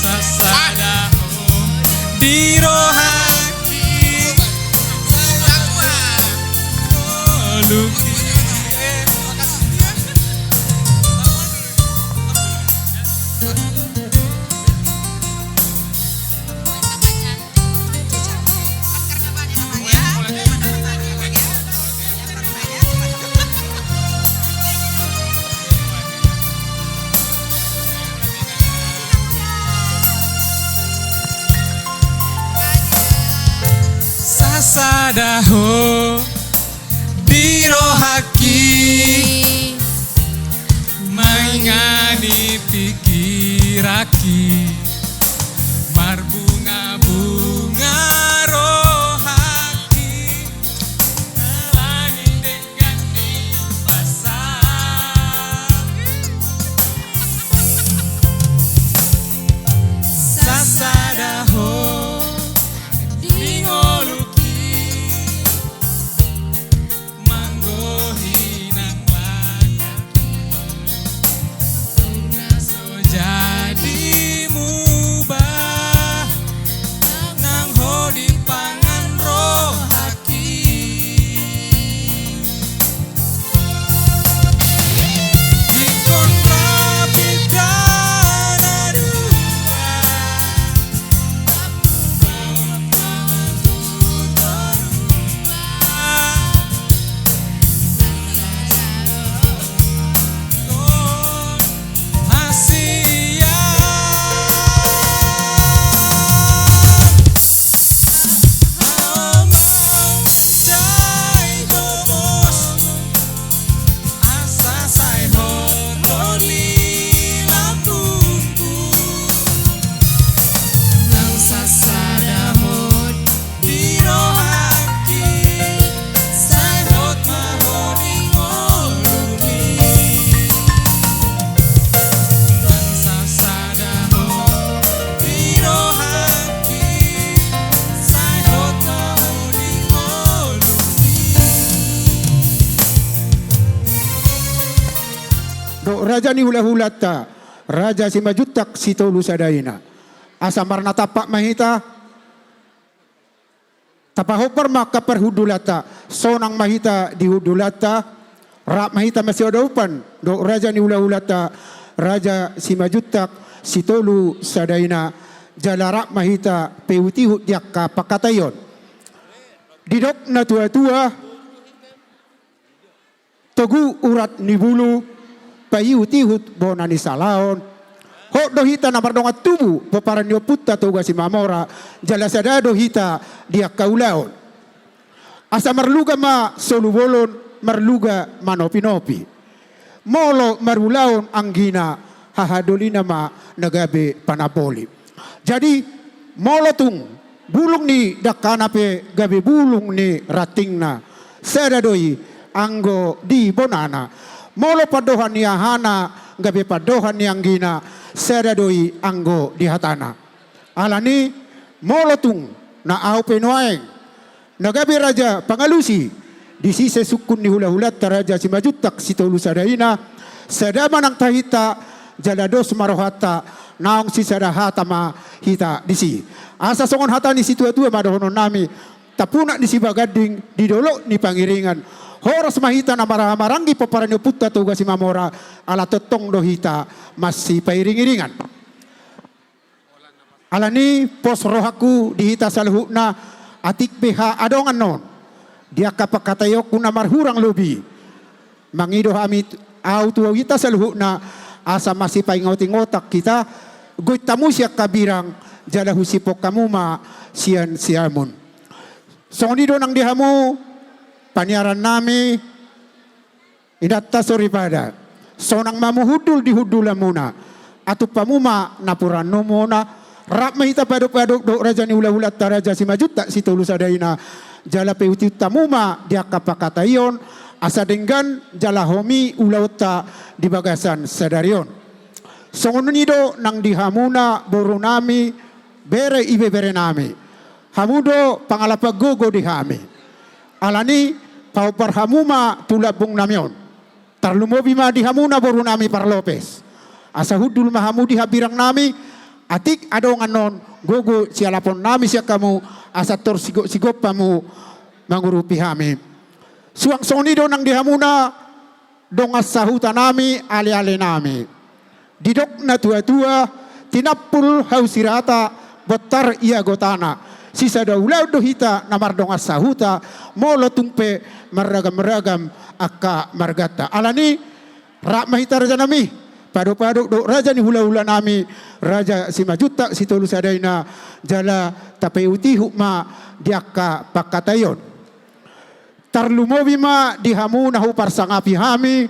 Sasadaho diro haki luki Sasadaho diro haki maingani pikiraki marbunga-bunga rohaki nalani degani pasar Sasadaho dingolu jadi mubah nang hodi pangan roh haki ikon rapidana dua bawa pangan tutorua Raja ni hula-hulata, Raja si majutak si tolu sadaina. Asa marna tapak mahita, tapahopar maka perhudulata, sonang mahita di hudulata, rak mahita masih ada upan. Do Raja ni hula-hulata, Raja si majutak si tolu sadaina, jalarak mahita peutihut diakka pakatayon. Didok na tua-tua, togu urat ni bulu, payu tihut bonani salaon ho dohita na mardonga tubu peparan yo putta toga si mamora jala sada dohita dia kaulaon asa marluga ma solu bolon marluga manopi-nopi molo marulaon anggina hahadolina ma nagabe panapoli jadi molo tung bulung ni dakanape gabe bulung ni ratingna sada doi anggo di bonana molo padohan ni ahana gabe padohan ni anggina seradoi anggo di hatana alani molo tung na au penoaeng na gabe raja pangalusi di sise sukun ni hula-hulat raja si majutak si tolu sadaina sedama nang tahita jalados marohata naong si sadahata ma hita disi asa songon hata ni si tua-tua madohonon nami tapuna di si bagading di dolok ni pangiringan horos mahita na maranggi paparanyo putta tuga si mamora ala tetong dohita masih pairing-iringan. Alani pos rohaku dihita saluhuna atik beha adongan non. Dia kapakatayo kuna marhurang lobi. Mangido kami au tua kita saluhuna asa masih paingoting-otak kita goy tamu siya kabirang jala husipok kamuma sian siamun. Sonido nang dihamu paniaran nami idatta soripada. Sonang mamuhudul dihudula muna. Atu pamuma napuran no muna. Rap mahita padok-padok do raja ni hula-hula taraja si majuta si tulu sadaina jala peuti tamuma dia kapakatayon asa denggan jala homi ulauta di bagasan sadarion. Songonunido nang dihamuna boru nami bere ibe bere nami. Hamudo pangalapa gogo dihami. Alani pau parhamuma tulabung namion. Tarlumobi ma dihamuna boru nami par Lopez. Asa hudul mahamu dihabirang nami atik adongan non gogo sialapon nami siya kamu asator sigop pamu mangurupi hami. Suang sonido nang dihamuna dongas sahuta nami ali-ali nami. Didok na tua-tua tinapul hausirata botar ia gotana. Sisa daulau dohita namar dongas sahuta molo tumpe meragam-meragam akka margata. Alani rak mahita raja nami. Padok-padok do raja ni hula-hula nami raja si majuta si tolu sadaina jala tapeuti hukma diaka pakatayon. Tarlumobi ma dihamu nahu parsangapi hami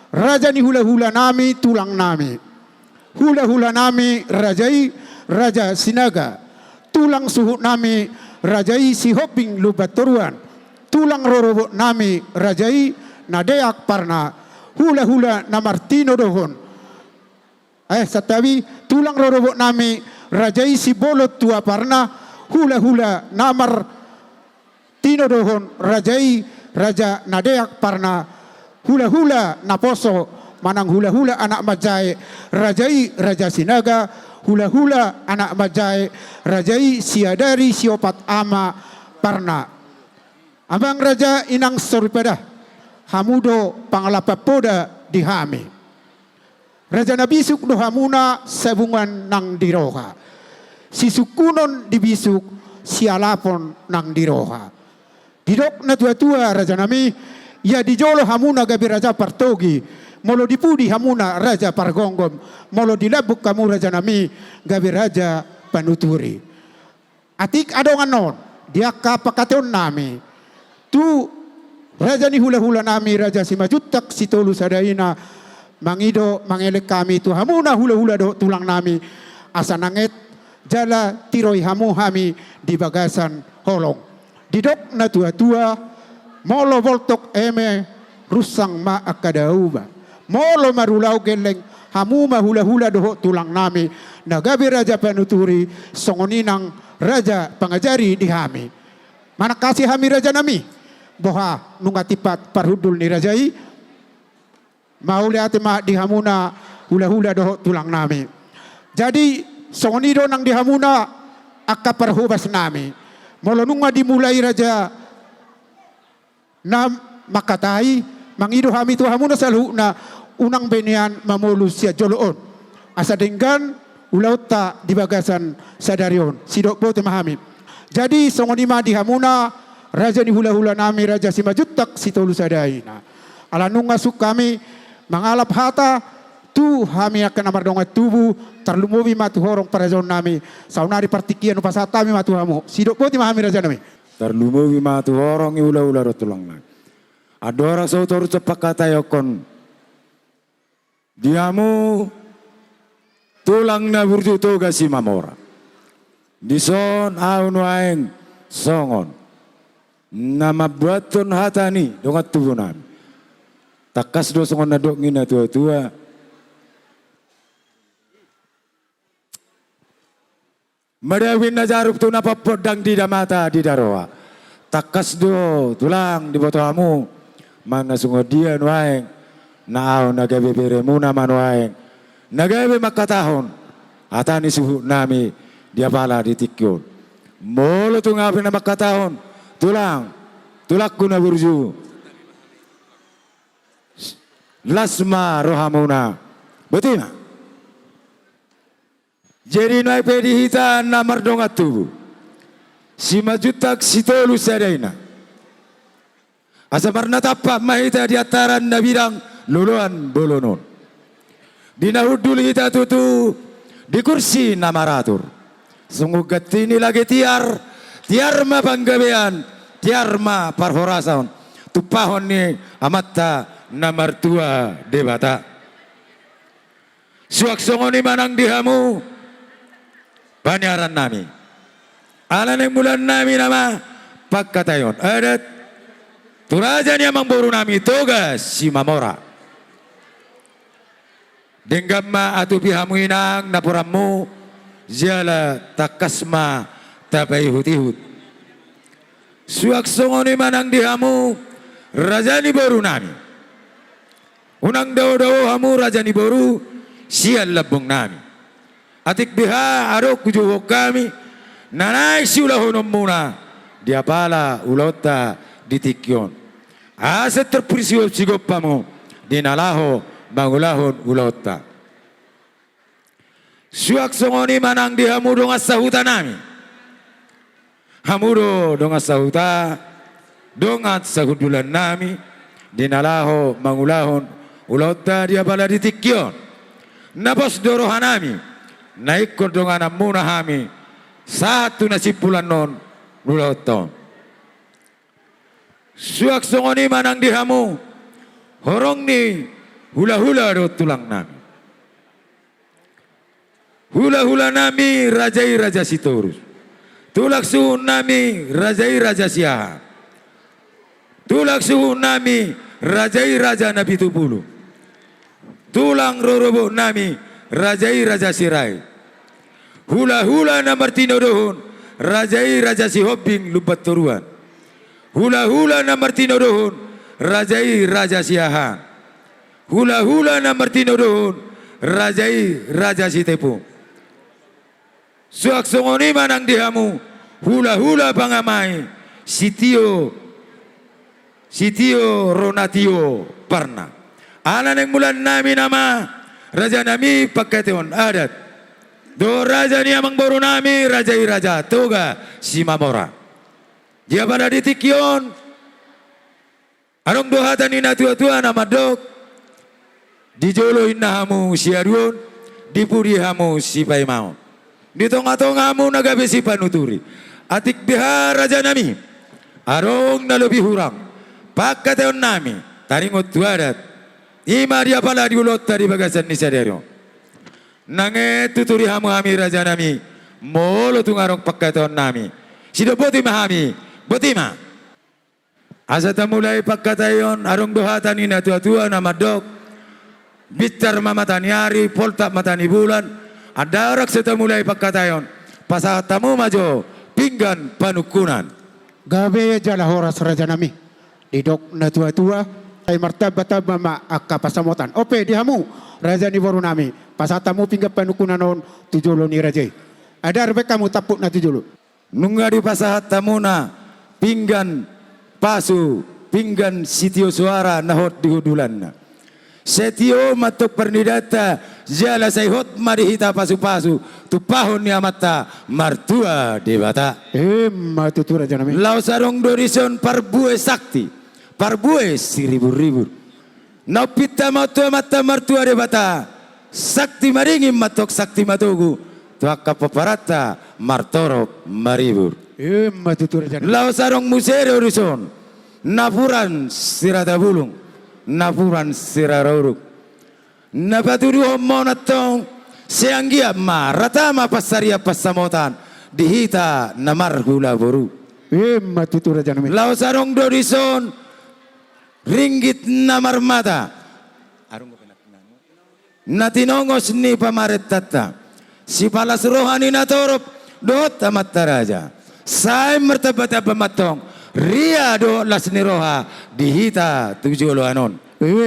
raja ni hula-hula nami tulang nami. Hula-hula nami rajai raja sinaga. Tulang suhu nami rajai si hoping lubatoruan. Tulang rorobo nami rajai nadeak parna. Hula-hula na Martino dohon. Satawi tulang rorobok nami rajai si bolot tua parna hula-hula namar tino dohon rajai raja nadeak parna hula-hula naposo manang hula-hula anak majai rajai raja sinaga hula-hula anak majai rajai siadari siopat ama parna abang raja inang soripeda hamudo pangalapa poda dihami. Raja nabisuk dohamuna sabungan nang diroha. Si sukunon dibisuk sialapon nang diroha. Didok na tua-tua raja nami ya dijolo hamuna gabi raja partogi. Molo dipudi hamuna raja pargonggom. Molo dilabuk kamu raja nami gabi raja panuturi. Atik adongan non dia kapakaton nami. Tu raja ni hula-hula nami raja si majutak si tolu sadaina mangido mangelek kami tu hamuna hula-hula do tulang nami asa nanget jala tiroi hamu hami di bagasan holong. Didok na tua-tua molo voltok eme rusang ma akadauba. Molo marulau geleng hamu ma hula-hula do tulang nami nagabi raja panuturi songoninang raja pangajari di hami. Mana kasih hami raja nami boha nungatipat parhudul ni rajai mauli ate ma dihamuna hula-hula doh tulang nami. Jadi songonido nang dihamuna akka parhubas nami. Molonunga dimulai raja na makatai mangido hami tu hamuna saluna unang benian mamulu sia joloon. Asa denggan ulauta di bagasan sadarion sidok bote mahami. Jadi songonima dihamuna raja ni hula-hula nami raja si majutak si tolu sadaina. Alanunga suk kami mangalap hata tu hami akan namar dongat tubuh terlumubi matu horong para zon nami saunari partikian upasatami matu hamu sidok poti mahami raja nami Terlumubi matu horong iula-ula rotulang nami adora sautor cepak kata yokon diamu tulang na burju toga si mamora dison aun waeng songon nama buaton hatani dongat tubuh nami takas do songon nadok ngina tua-tua. Madawin na jarup tu napa podang di damata di daroa. Takas do tulang di botohamu. Mana sungo dia nuaeng. Naaw nagabe beremuna manuaeng. Nagabe makatahon. Atani suhu nami dia bala di tikyon. Molo tu ngabe na makatahon. Tulang. Tulakku na burju. Lasma rohamuna. Betina. Jadi nai pedi hita namar donga tubu. Si majutak si tolu sadaina. Asa marna tapak mahita di ataran na bidang luluan bolonon. Dinahudul hita tutu di kursi namaratur. Sungguh getini lagi tiar ma panggabean, tiar ma parhorasaon. Tupahon ni amatta namar tua debata. Suak songoni manang dihamu banyaran nami. Alan yang bulan nami nama Pakkatayon. Adat turajan yang memburu nami toga si Mamora. Denggama atu pihamu inang napuramu jala takasma tapai hutihut. Suak songoni manang dihamu rajani boru nami. Unang daw hamu rajani boru sial labung nami. Atik biha arok kujuhok kami nanay siulah honom muna dia pala ulota ditikyon. Aset terprisio sigopamo dinalaho bangulahon ulota. Suak songoni manang dihamu dong asahuta nami. Hamudo dong asahuta dongat sahudulan nami dinalaho mangulahon ulota dia pala ditikyon. Napos dorohanami naik kondongan muna hami satu nasipulan non lulaton. Suak songoni manang dihamu horong ni hula-hula do tulang nami. Hula-hula nami rajai raja sitorus. Tulak suhun nami rajai raja siaha. Tulak suhun nami rajai raja nabi tupulu. Tulang rorobo nami rajai raja sirai. Hula-hula na martino dohon rajai raja si hobbing lubat turuan. Hula-hula na martino dohon rajai raja siaha. Hula-hula na martino dohon rajai raja si tepu. Suak songoni manang dihamu hula-hula pangamai sitio ronatio parna. Anan yang bulan nami nama raja nami Pakkatayon adat. Do raja ni amang boru nami rajai raja toga si Mamora. Dia pada ditikyon. Anong dohatan ina tua-tua nama dok. Dijolo innahamu si aduon. Dipurihamu si paimao. Di tonga-tongamu nagabe si panuturi. Atik biha raja nami. Arong na lebih hurang. Pakkatayon nami. Taringot tuadat. Ima dia pala diulot tadi bagasan ni sadero. Nange tuturi hamu hami raja nami. Molo tungarong Pakkatayon nami. Sido botima hami. Botima. Asa mulai Pakkatayon arong dohatan ina tua-tua nama dok. Bitar mamatani hari, poltak matani bulan. Ada orang serta mulai Pakkatayon. Pasal tamu majo pinggan panukunan. Gabe jala horas raja nami. Didok na tua-tua. Ay martabat mama akka pasamotan. Ope dihamu raja ni boru nami. Pasatamu pinggap panukunan on tujulo ni raja. Ada rebek kamu tapuk na tujulo. Nunga di pasahat tamuna pinggan pasu pinggan sitio suara nahot dihudulan na. Setio matok pernidata jala sayhot marihita pasu-pasu tupahon ni amata martua debata. Matutu raja nami. Lau sarong dorison parbue sakti. Parbue siribur-ribur. Naupita matua mata martua debata. Sakti maringim matok sakti matogu. Tuaka paparata martorop maribur. Matutu raja nami. Lau sarong musere orison. Napuran sirata bulung. Napuran siraroruk. Napatuduh monatong seanggia ma ratama pasaria pasamotan dihita namar hula boru. Matutu raja nami. Lau sarong dorison ringgit namar mata. Natinongos ni pamaret tata. Si palas rohani natorop dot amat taraja. Say mertabat apamatong. Ria do las ni roha dihita tujulo anon.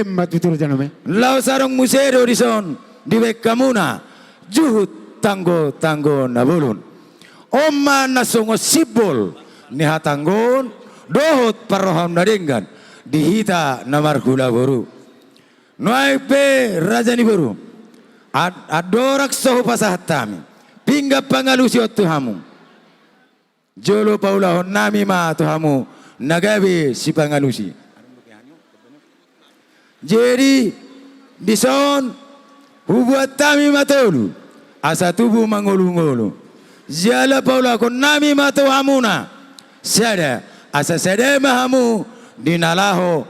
Matutu raja nami. Lau sarong musero rison diwek kamuna juhut tanggo nabulun. Oma nasongo sibol ni hatanggon dohot paroham naringgan dihita namar hula boru. Noai pe raja ni boru. Adorak soho pasahat tami. pingga pangalusi o Tuhamu. Jolo paulahon nami ma Tuhamu nagabe si pangalusi. Jadi dison hubuat tami matolu asa tubuh mangolu-ngolu. Jala paula kon nami ma Tuhamuna sada asa sada mahamu dinalaho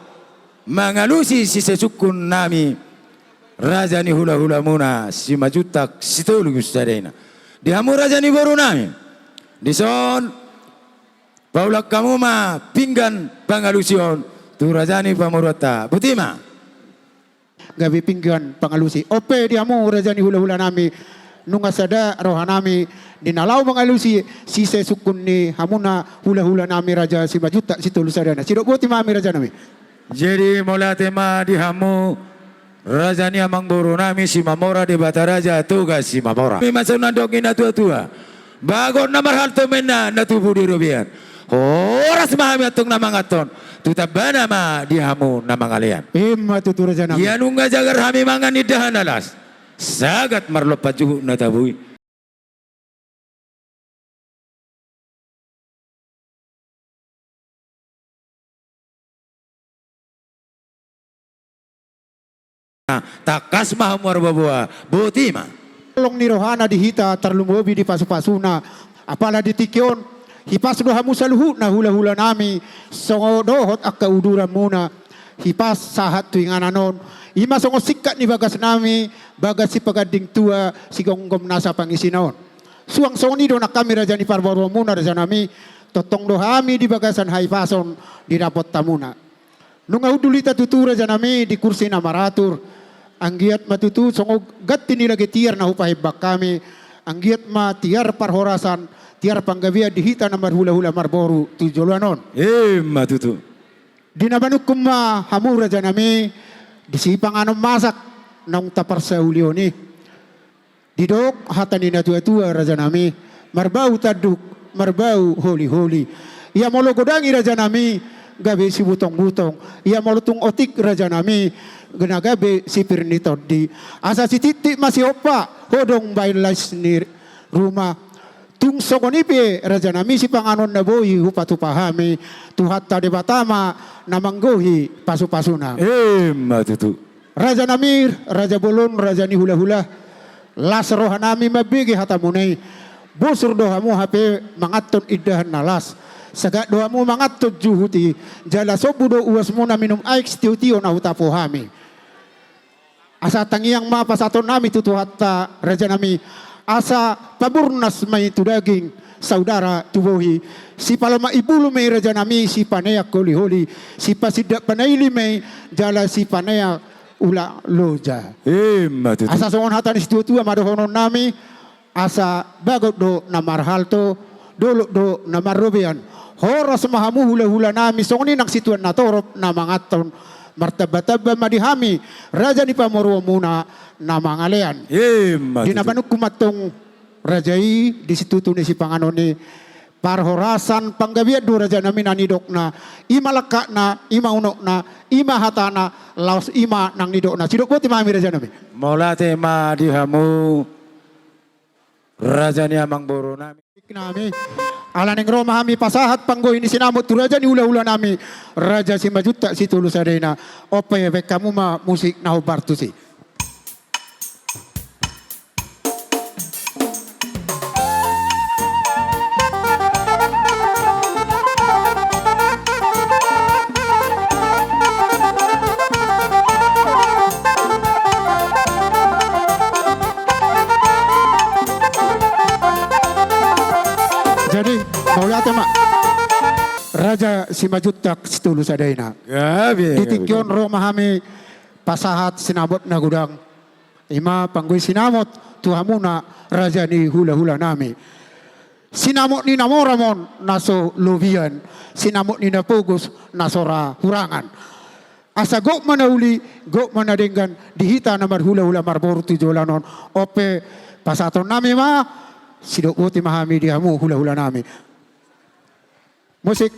mangalusi si sesukun nami raja ni hula-hula muna si majutak si tolu gustadena. Dihamu raja ni boru nami. Dison paulak kamu ma pinggan pangalusion tu rajani pamurata butima gabi pinggan pangalusi ope diamu rajani hula-hula nami nunga sada roha nami dinalau mangalusi si sesukun ni hamuna hula-hula nami raja si majuta si tulu sadana sidok butima mi raja nami. Jadi mola tema dihamu rajani amang boru nami si mamora di bata raja tugas si mamora mi masuna dokina tua-tua bagon namar halto mena natubu di rubian. Horas mahami atong namangaton tutabana ma dihamu namangalian. Imma tutur raja nami. Yan unga jagar hami mangan idahan alas. Sagat marlopat juhu natabui. Takas mahamu arbabua butima. Long ni rohana dihita terlumbobi di pasu-pasuna apala di tikyon hipas dohamu saluhu na hula-hula nami songo dohot akka uduran muna hipas sahat tuingananon ima songo sikat ni bagas nami bagas si pagading tua si gonggom nasa pangisinon suang songo ni do nak kami raja ni parbaro muna raja nami totong dohami di bagasan haipason di rapot tamuna nunga udulita tutu raja nami di kursi na maratur anggiat matutu songo gatti nila getiar na hupahibak kami anggiat ma tiar parhorasan tiar panggavia dihita na marhula-hula marboru tujolanon. Matutu. Dinabanuk kuma hamura janami disipang anong masak nang tapar sa ulioni. Didok hatani na tua-tua raja nami marbau taduk marbau holi-holi. Ia molo godangi raja nami gabi si butong-butong. Ia molo tung otik raja nami genagabe si pirniton di asa si titik masih opa hodong bailas ni rumah. Tung sogonipi raja nami si panganon na bohi hupatu pahami tuhatta de batama namanggohi pasu-pasuna. Matutu. Raja nami raja bolon raja ni hula-hula las roha nami mabigi hatamunay busur dohamu hape mangaton iddahan nalas sagat dohamu mangaton juhuti jala sobudo uwas muna minum aik tiyo-tiyo na hutapo hami asa tangiang mapasaton nami tutuhatta raja nami asa paburnas may tudaging saudara tubuhi si palama ibulu may raja nami si panaya koli-holi si pasida panayli may jala si panaya ula loja asa songon hatan istutua madohonon nami asa bagot do namarhalto dolo do namarrobian horas mahamu hula-hula nami songon nang situan na torop na mangaton martaba-taba madihami raja ni pamorwo muna na mangalean. Dinabanuk kumatong rajai di situ ni si panganon ni parhorasan panggabiat do raja namin anidok na ima laka na ima unok na ima hatana laos ima nang nidok na sidok buat imami raja namin. Mola tema dihamu raja ni amang boro nami. Nami ala ning Roma hami pasahat panggo ini sinamot tu raja ni hula-hula nami raja si majuta si tulus arena ope kamu ma musik na hubartu si. Jadi mau lihat mak raja si majutak si tulus arena. Ditikyon Roma hami pasahat sinabot na gudang ima panggoy sinamot tuhamuna raja ni hula-hula nami sinamot ni namoramon naso lobian sinamot ni napugos nasora hurangan asa gok manauli gok manadenggan dihita na marhula-hula marboru tujolanon ope pasaton nami ma sidok uti mahami dihamu hula-hula nami musik.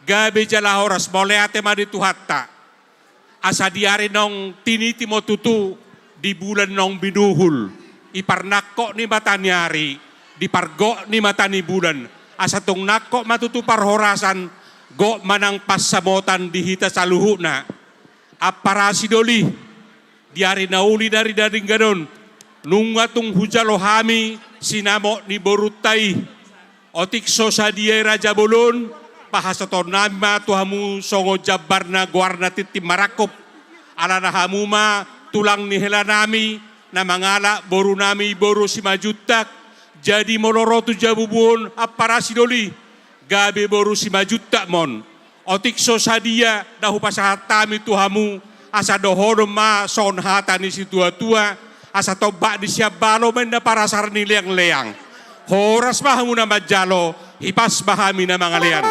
gabe jala horas moleate madi tuhatta. Asa diari nong tiniti mo tutu di bulan nong binuhul. Iparnakko ni matanyari, di pargo ni matani bulan. Asa tong nakko matutu parhorasan, go manang pasamotan dihita sa luhu na. Aparasidoli, diari nauli dari daring ganon. Nungatong hujalo hami, sinamo ni Borutai. Otik sosa dia Raja Bolon, pahasaton nama tuhamu songo jabar na guarna titi marakop. Ala na hamuma tulang ni helanami, na mangala boru nami boru si majutak. Jadi molorotu jabubun aparasidoli, gabe boru si majutak mon. Otik sosa dia dahu pasahatami tuhamu, asa dohodom ma son hatani si tua-tua, asa tobak di siap balo menda parasar ni leang-leang. Horas mahamu na majalo, hipas bahami na mga lian.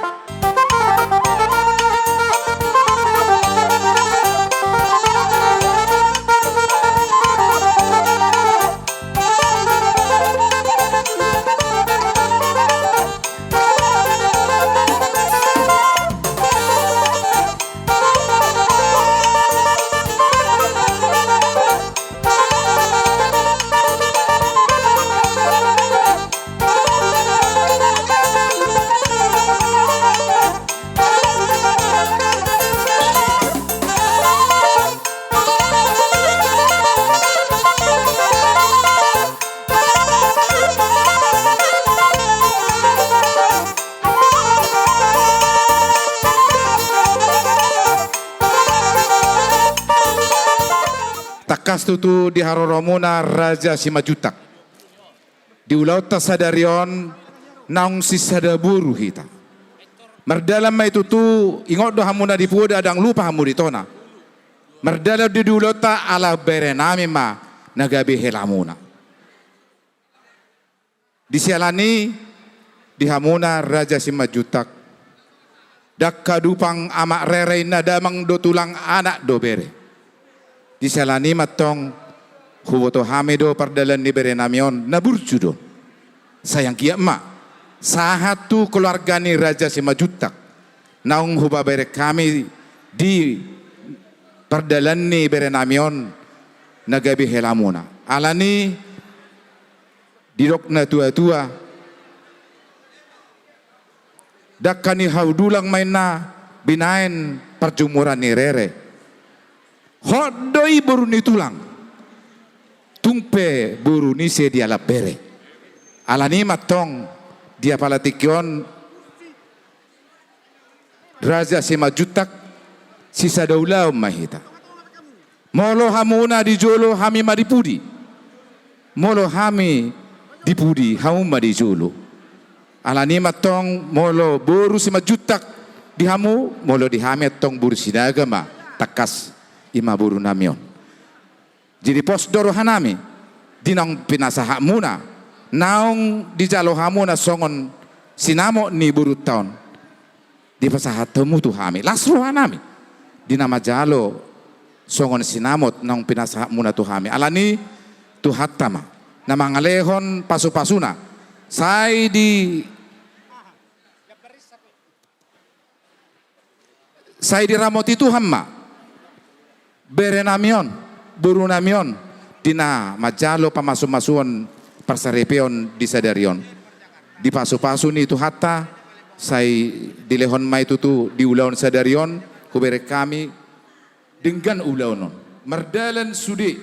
Takas tutu di haroromuna Raja Simajutak. Di ulauta sadarion naung sisada buru hita. Merdalam mai tutu ingot do hamuna di puda adang lupa hamu di tona. Merdalam di ulauta ala berenami ma nagabe helamuna. Di sialani di hamuna Raja Simajutak. Dak kadupang amak rere na damang do tulang anak do bere. Di salani matong huboto hamedo pardalan ni berenamion naburjudo. Sayang kia emak sahatu keluarga ni Raja Simajutak naung huba bere kami di pardalan ni berenamion nagabi helamuna. Alani didok na tua-tua dakani haudulang main na binain perjumuran ni rere. Hodoi buru ni tulang, tumpe buru ni se dia la bere. Alani matong dia palatikion Raja Simajutak sisa daulau mahita. Molo hamuna di jolo hami madipudi, molo hami dipudi hamu di jolo. Alani matong molo buru Simajutak di hamu, molo di hami tong buru sinagama takas. Ima buru namion. Jadi pos doro hanami dinang pinasahak muna naung di jalo hamuna songon sinamo ni buru taon di pasahat temu tu hami lasru hanami di nama jalo songon sinamot naung pinasahak muna tu hami alani tu hatama nama ngalehon pasu-pasuna sai di ramoti tu hamma berenamion, burunamion, dina majalo pamasu-masuon parsarepeon di sadarion. Di pasu-pasu ni itu hatta, say dilehon mai tutu di ulaun sadarion, kubere kami dengan ulaunon. Merdalan sudi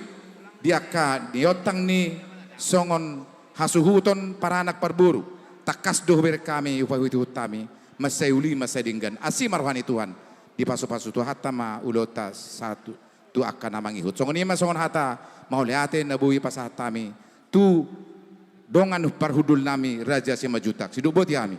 diaka diotang ni songon hasuhuton para anak parburu. Takas doh bere kami upawitu utami, masai uli masai dinggan. Asi marwani Tuhan. Di pasu-pasu tu hatta ma ulota satu. Tu akan namang ihut. Songon ima songon hata mau liate nabui pasatami. Tu dongan parhudul nami Raja Simajutak. Sidu boti kami.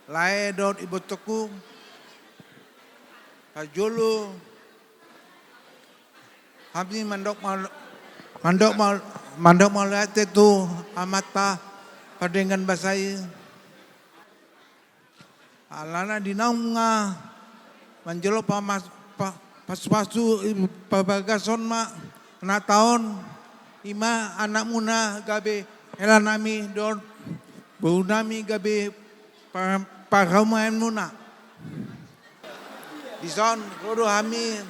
lae dot ibotoku hajolo habis mandok mal tu amata padengan basai alana dinaunga manjolo pasu pabagason ma na taon ima anak muna gabe elanami don bunami gabe pagaumain muna dison rodo hami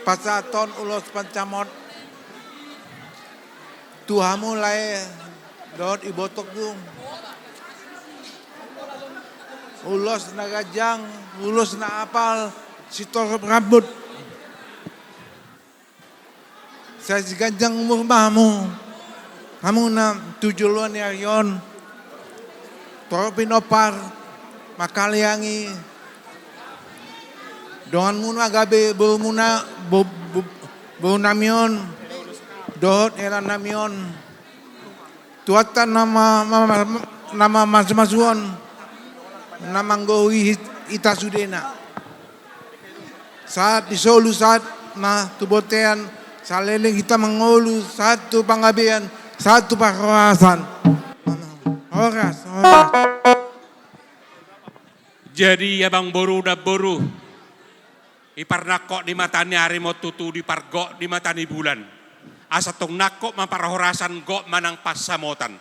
pasaton ulos pancamot tuhamu lae dot ibotok dung ulos na gajang ulos na apal sitor rambut saya gajang umur mamu kamu na tujuluan yon toro pinopar makaliangi doan muna gabe bau muna bau namion dot era namion tuatan nama mas-masuan nama nggowi itasudena saat disolu saat na tubotean salele kita mengolu satu pangabean satu pakerasan horas. Jadi abang boru da boru iparnakok di matanya harimau tutu di pargok di matani bulan asa tong nakok maparahorasan gok manang pasamotan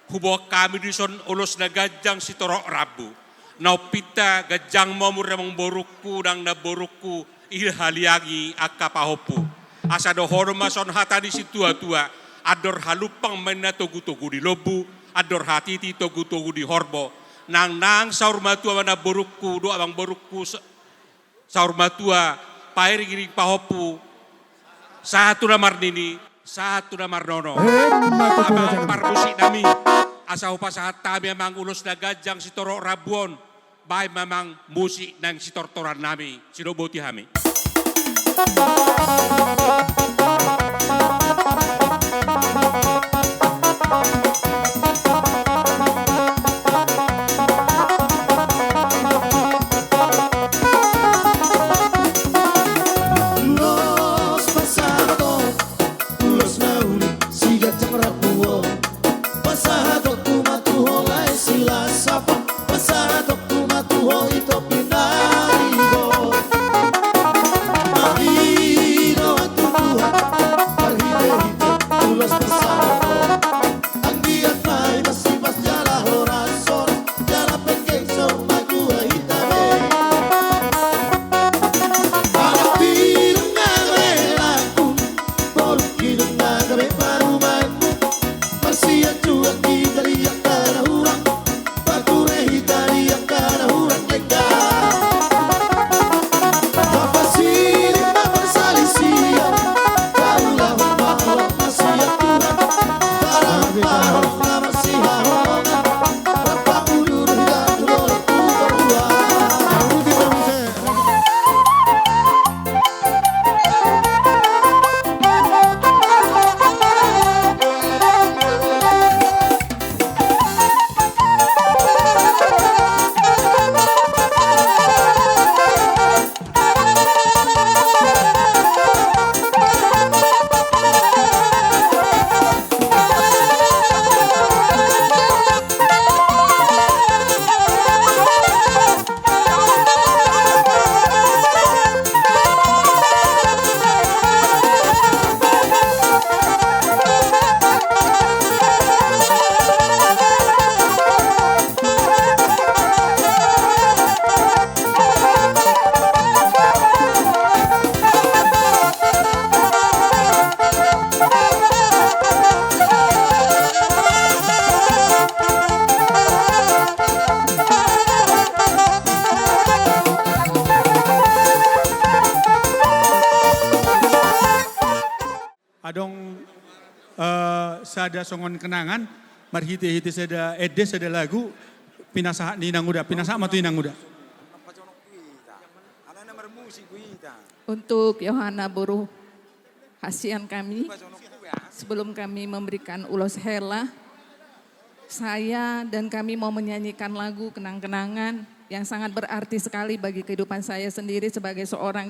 hubo kami dison ulos na gajang sitorok rabu nau pita gajang momur namang boruku dang na boruku ilhaliagi akapahopu asa do hormason hata di situ tua ador halupang mena togu-togu di lobu ador hatiti togu-togu di horbo nang saur matua mana boruku do abang boruku saur matua pairi giri pahopu satu namar nini satu namar nono abang parmusik nami asa upasahat kami memang ulus na gajang sitorok rabuon bay memang musik nang sitortoran nami sinoboti hami. Sada songon kenangan, marhiti-hiti sada edes sada lagu, pinasa ni nanguda, pinasa matu nanguda. Untuk Yohana Boru hasian kami, sebelum kami memberikan ulos hela, saya dan kami mau menyanyikan lagu kenang-kenangan yang sangat berarti sekali bagi kehidupan saya sendiri sebagai seorang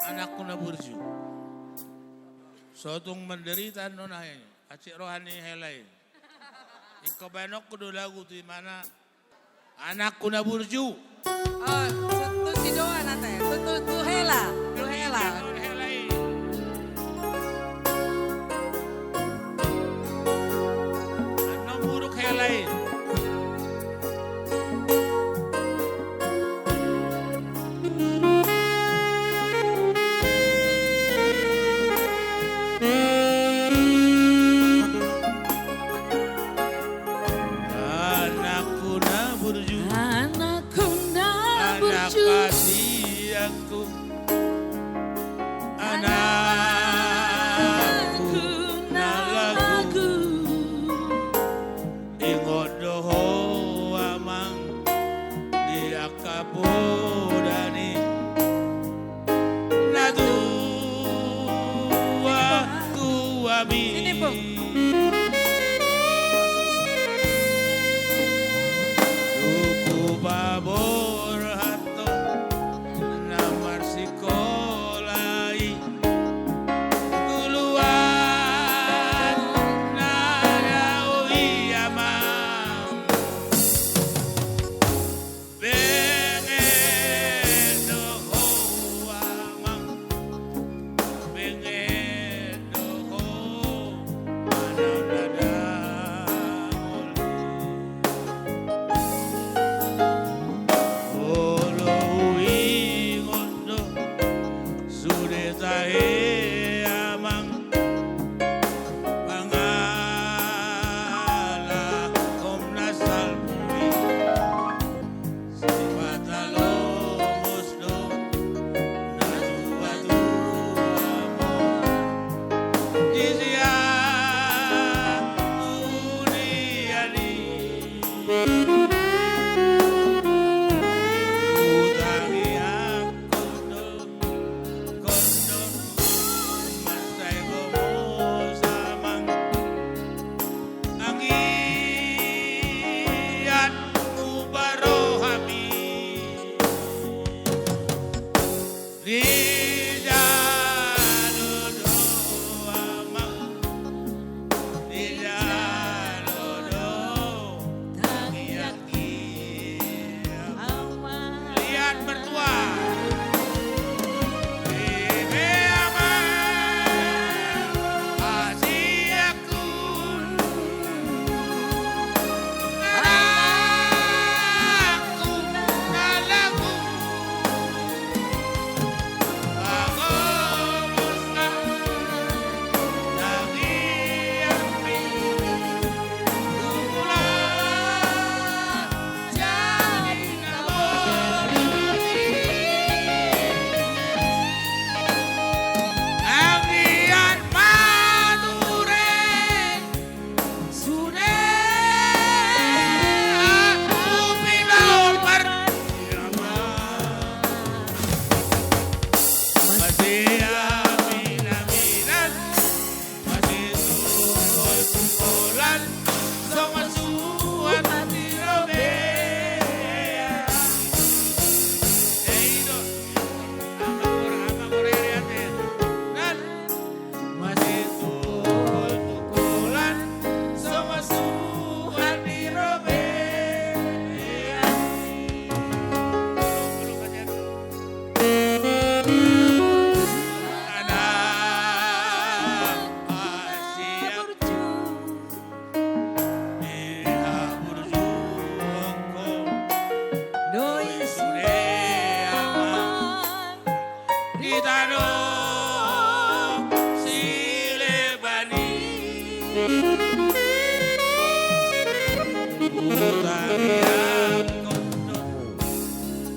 anakku na burju. Sotong menderita nonahin, acik rohani helai. Ikaw benok kudu lagu tu mana anakku na burju. Oh, tu si doa nate, tu hela, tu hela. Ano buruk helai. Rohami. Sini, Bung. Suku babor hato namar sikolai tuluan nadawi amam bengen doho amam bengen doho mananada Olowi ngondo sude tahe amang pangala komnas alpuri sifatalo musdo natuatu amo jizya uniani Lihat mertua Bebe aman Asiaku Anakku Nalaku Bagomusna Lagi ambil Kumpulan Jadi Angian madure sude aku pinol pertama masih amin-aminan masih suhul-suhulan sama suhan hati robe eido amakor eriatin dan masih suhul-suhulan sama suhan di robe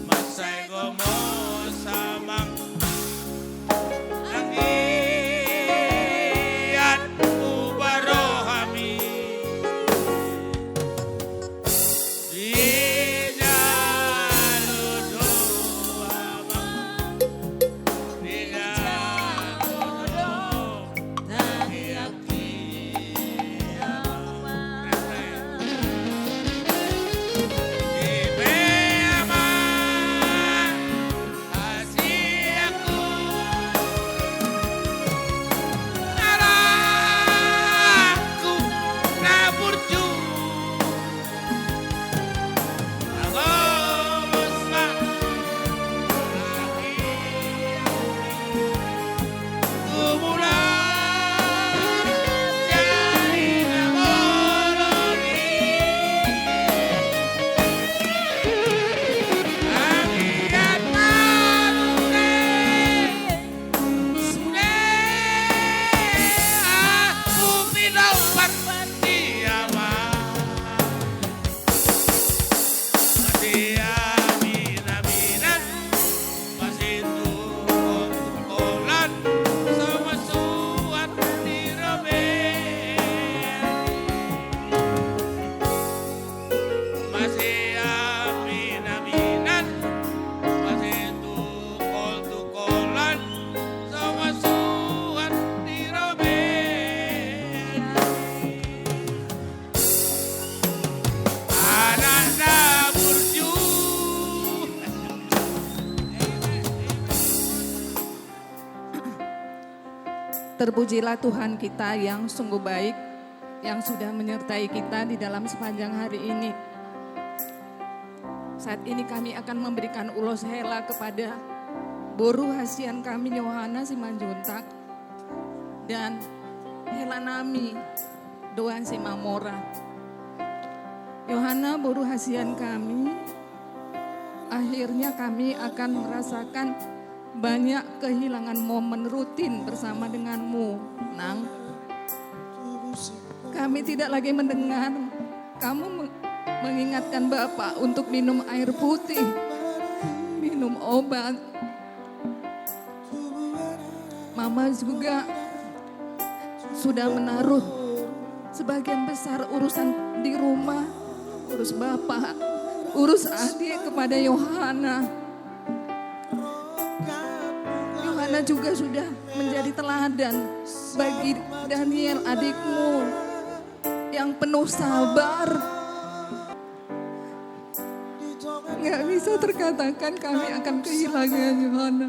Masai gomo samang Angiat ubarohami Dijaludo amang Dijaludo Tangiaki amang Terpujilah Tuhan kita yang sungguh baik, yang sudah menyertai kita di dalam sepanjang hari ini. Saat ini kami akan memberikan ulos hela kepada boru hasian kami Yohana Simanjuntak dan hela nami Doan Simamora. Yohana boru hasian kami, akhirnya kami akan merasakan banyak kehilangan momen rutin bersama denganmu, Nang. Kami tidak lagi mendengar kamu mengingatkan Bapak untuk minum air putih, minum obat. Mama juga sudah menaruh sebagian besar urusan di rumah, urus Bapak, urus adik kepada Yohana. Yohana juga sudah menjadi teladan bagi Daniel adikmu yang penuh sabar. Nggak bisa terkatakan kami akan kehilangan Yohana.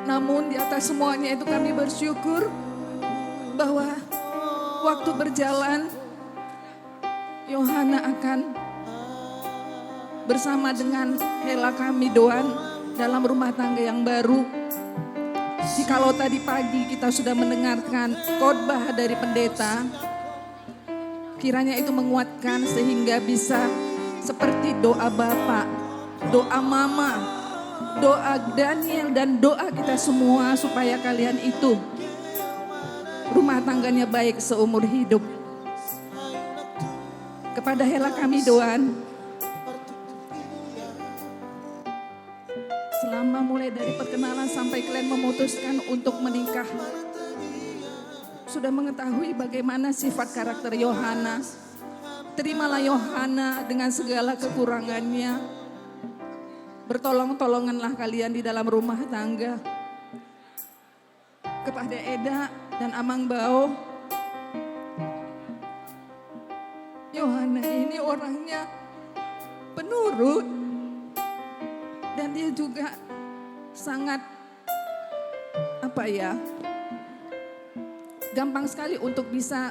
Namun di atas semuanya itu kami bersyukur bahwa waktu berjalan Yohana akan bersama dengan hela kami Doan dalam rumah tangga yang baru. Jikalau tadi pagi kita sudah mendengarkan khotbah dari pendeta, kiranya itu menguatkan sehingga bisa seperti doa Bapak, doa Mama, doa Daniel dan doa kita semua supaya kalian itu rumah tangganya baik seumur hidup. Kepada hela kami Doan, selama mulai dari perkenalan sampai kalian memutuskan untuk menikah, sudah mengetahui bagaimana sifat karakter Yohana. Terimalah Yohana dengan segala kekurangannya. Bertolong-tolonganlah kalian di dalam rumah tangga. Kepada Eda dan Amang Bao, Yohana ini orangnya penurut dan dia juga sangat gampang sekali untuk bisa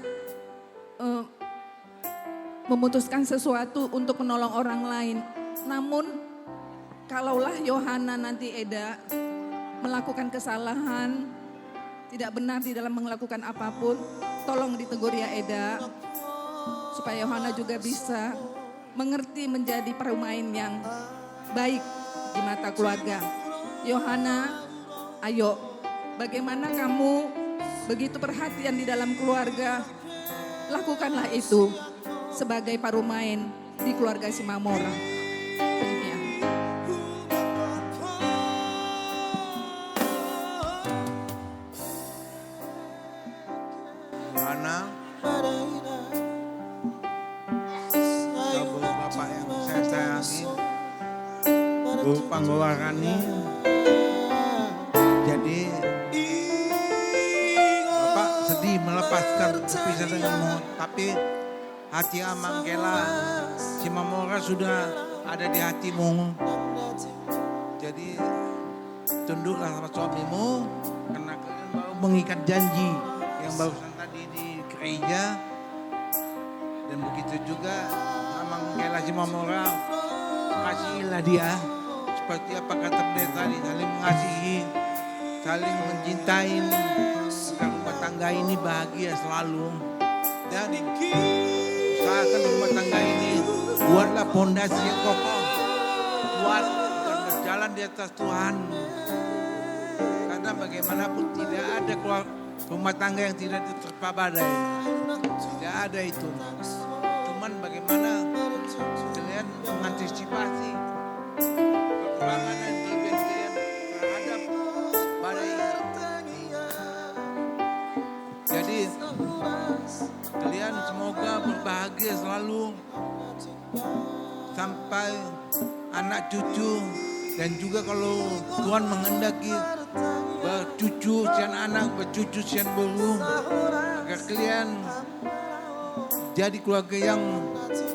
memutuskan sesuatu untuk menolong orang lain. Namun kalaulah Yohana nanti Eda melakukan kesalahan, tidak benar di dalam melakukan apapun, tolong ditegur ya Eda, supaya Yohana juga bisa mengerti menjadi perumain yang baik di mata keluarga. Yohana, ayo, bagaimana kamu begitu perhatian di dalam keluarga, lakukanlah itu sebagai parumain di keluarga Simamora. Demikian. Yohana, Bapak yang saya sayangi, Bu Panggowarani, jadi Bapak sedih melepaskan berpisah denganmu, tapi hati Amang Kela Simamora sudah ada di hatimu. Jadi tunduklah sama suamimu, karena kalian baru mengikat janji yang barusan tadi di gereja. Dan begitu juga Amang Kela Simamora, kasihilah dia. Seperti apa kata pendeta tadi, saling mengasihi, saling mencintai, agar rumah tangga ini bahagia selalu. Dan usahakan rumah tangga ini, buatlah pondasi yang kokoh, kuat dan berjalan di atas Tuhan. Karena bagaimanapun tidak ada rumah tangga yang tidak diterpa badai, tidak ada itu. Cuman bagaimana kalian mengantisipasi kekurangan dan kelebihan terhadap badai ini. Jadi kalian semoga berbahagia selalu sampai anak cucu, dan juga kalau Tuhan menghendaki bercucu sian anak, bercucu sian bulu, agar kalian jadi keluarga yang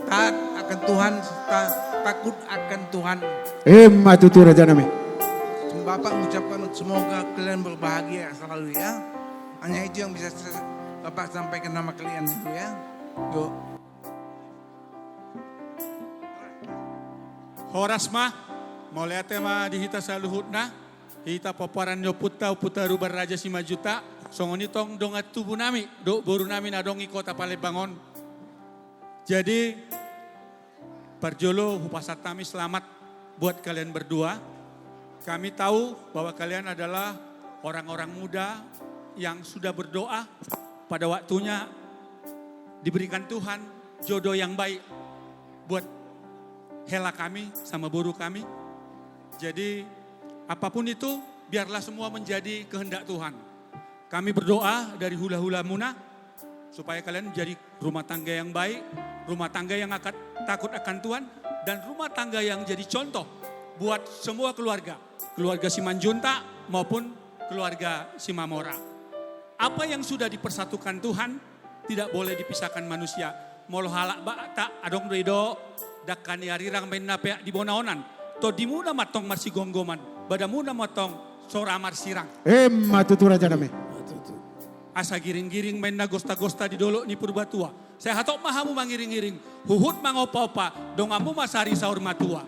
taat akan Tuhan serta takut akan Tuhan. Matutu Raja Nami. Bapak mengucapkan semoga kalian berbahagia selalu ya. Hanya itu yang bisa Bapak sampaikan nama kalian dulu ya. Yuk. Horas mah, mau lihat mah di hita saluhutna, hita paparan nyo puta rubar raja si majuta, songoni tong dongat tubuh nami, boru nami nadongi kota Palembang. Jadi, parjolo hupasat kami selamat buat kalian berdua. Kami tahu bahwa kalian adalah orang-orang muda yang sudah berdoa pada waktunya diberikan Tuhan jodoh yang baik buat hela kami sama boru kami. Jadi apapun itu biarlah semua menjadi kehendak Tuhan. Kami berdoa dari hula-hula Muna supaya kalian menjadi rumah tangga yang baik, rumah tangga yang akan takut akan Tuhan, dan rumah tangga yang jadi contoh buat semua keluarga Simanjuntak maupun keluarga Simamora. Apa yang sudah dipersatukan Tuhan tidak boleh dipisahkan manusia. Molo halak tak adong redo dakkan yarirang main napea di bonaonan. To dimuna matong marsi gonggoman, badamuna matong sora marsirang. Matutu raja name. Asa giring-giring main na gosta-gosta di dolo ni purbatua. Saya hatok mahamu mangiring-giring, huhut mangopa-opa, dongamu masari saur matua.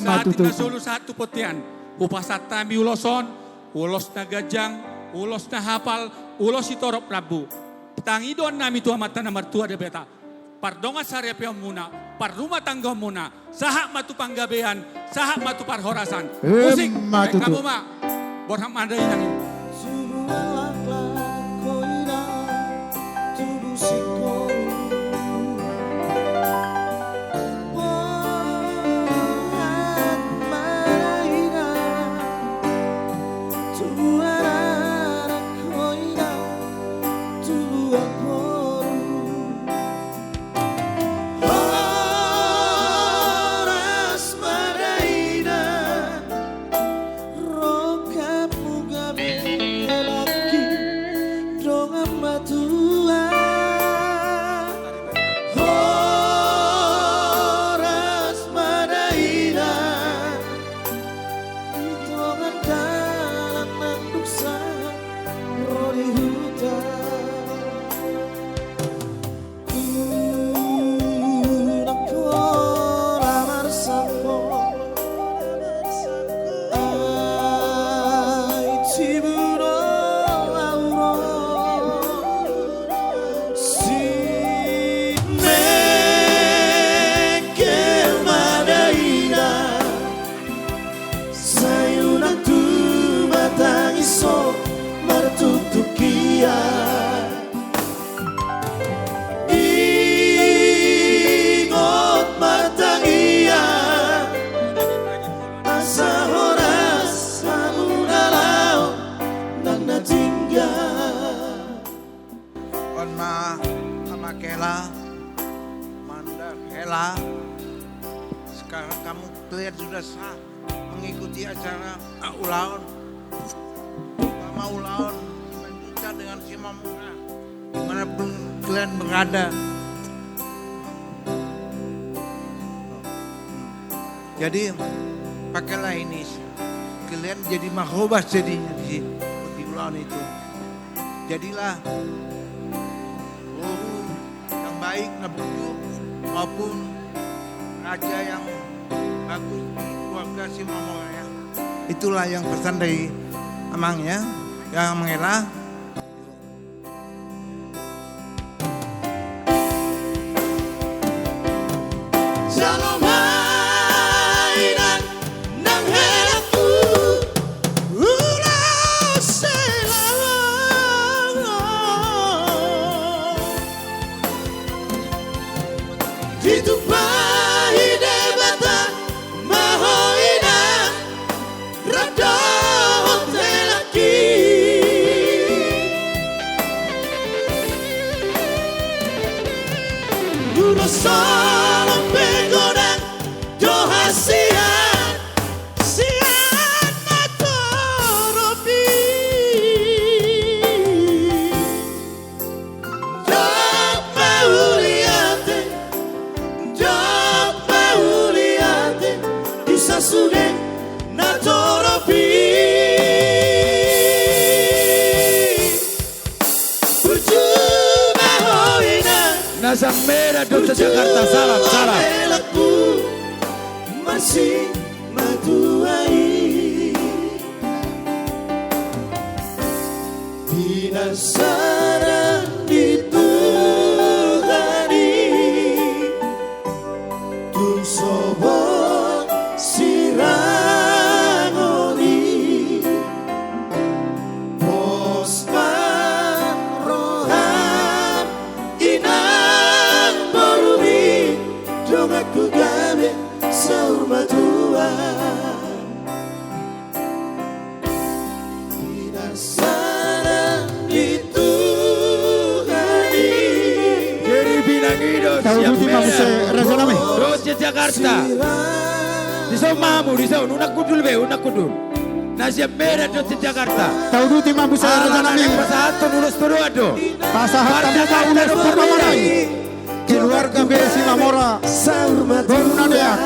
Saat kita solo satu potian, upasat tambi uloson, ulos na gajang, ulos na hapal, ulos itorop Prabu. Tangidon nami tua mata na martua de beta. Pardonga sarya peom muna, par rumah tangga muna, sahak matu panggabean, sahak matu parhorasan. Musik, kamu ma, borham anda ini. Sekarang kamu kalian sudah sah mengikuti acara ulaun. Sama ulaun Simanjuntak dengan Simamora. Dimanapun kalian berada. Jadi pakailah ini. Kalian jadi mahrobas jadinya di ulaun itu. Jadilah guru yang baik, ngebuku maupun raja yang bagus di keluarga Simamora ya. Itulah yang pesan dari Amang ya, yang mengelah. Natoropi Siang Merah Dota Jakarta, salam, salam. Masih matuai dinasaran dituhani tun sobon sirangoni pospan rohan inang borumi dongaku gabe saurma Tuhan dinasaran dituhani Jadi Binangido Siang Merah Roja Jakarta di Somamu di Son unak kudul be unak kudul na Siang Merah Roja Jakarta Tahu duti mampu saya raja nami pasahaton ulas turu ado pasahat tamuka ulas permamorai keluarga Besi Mamora Boruna Deak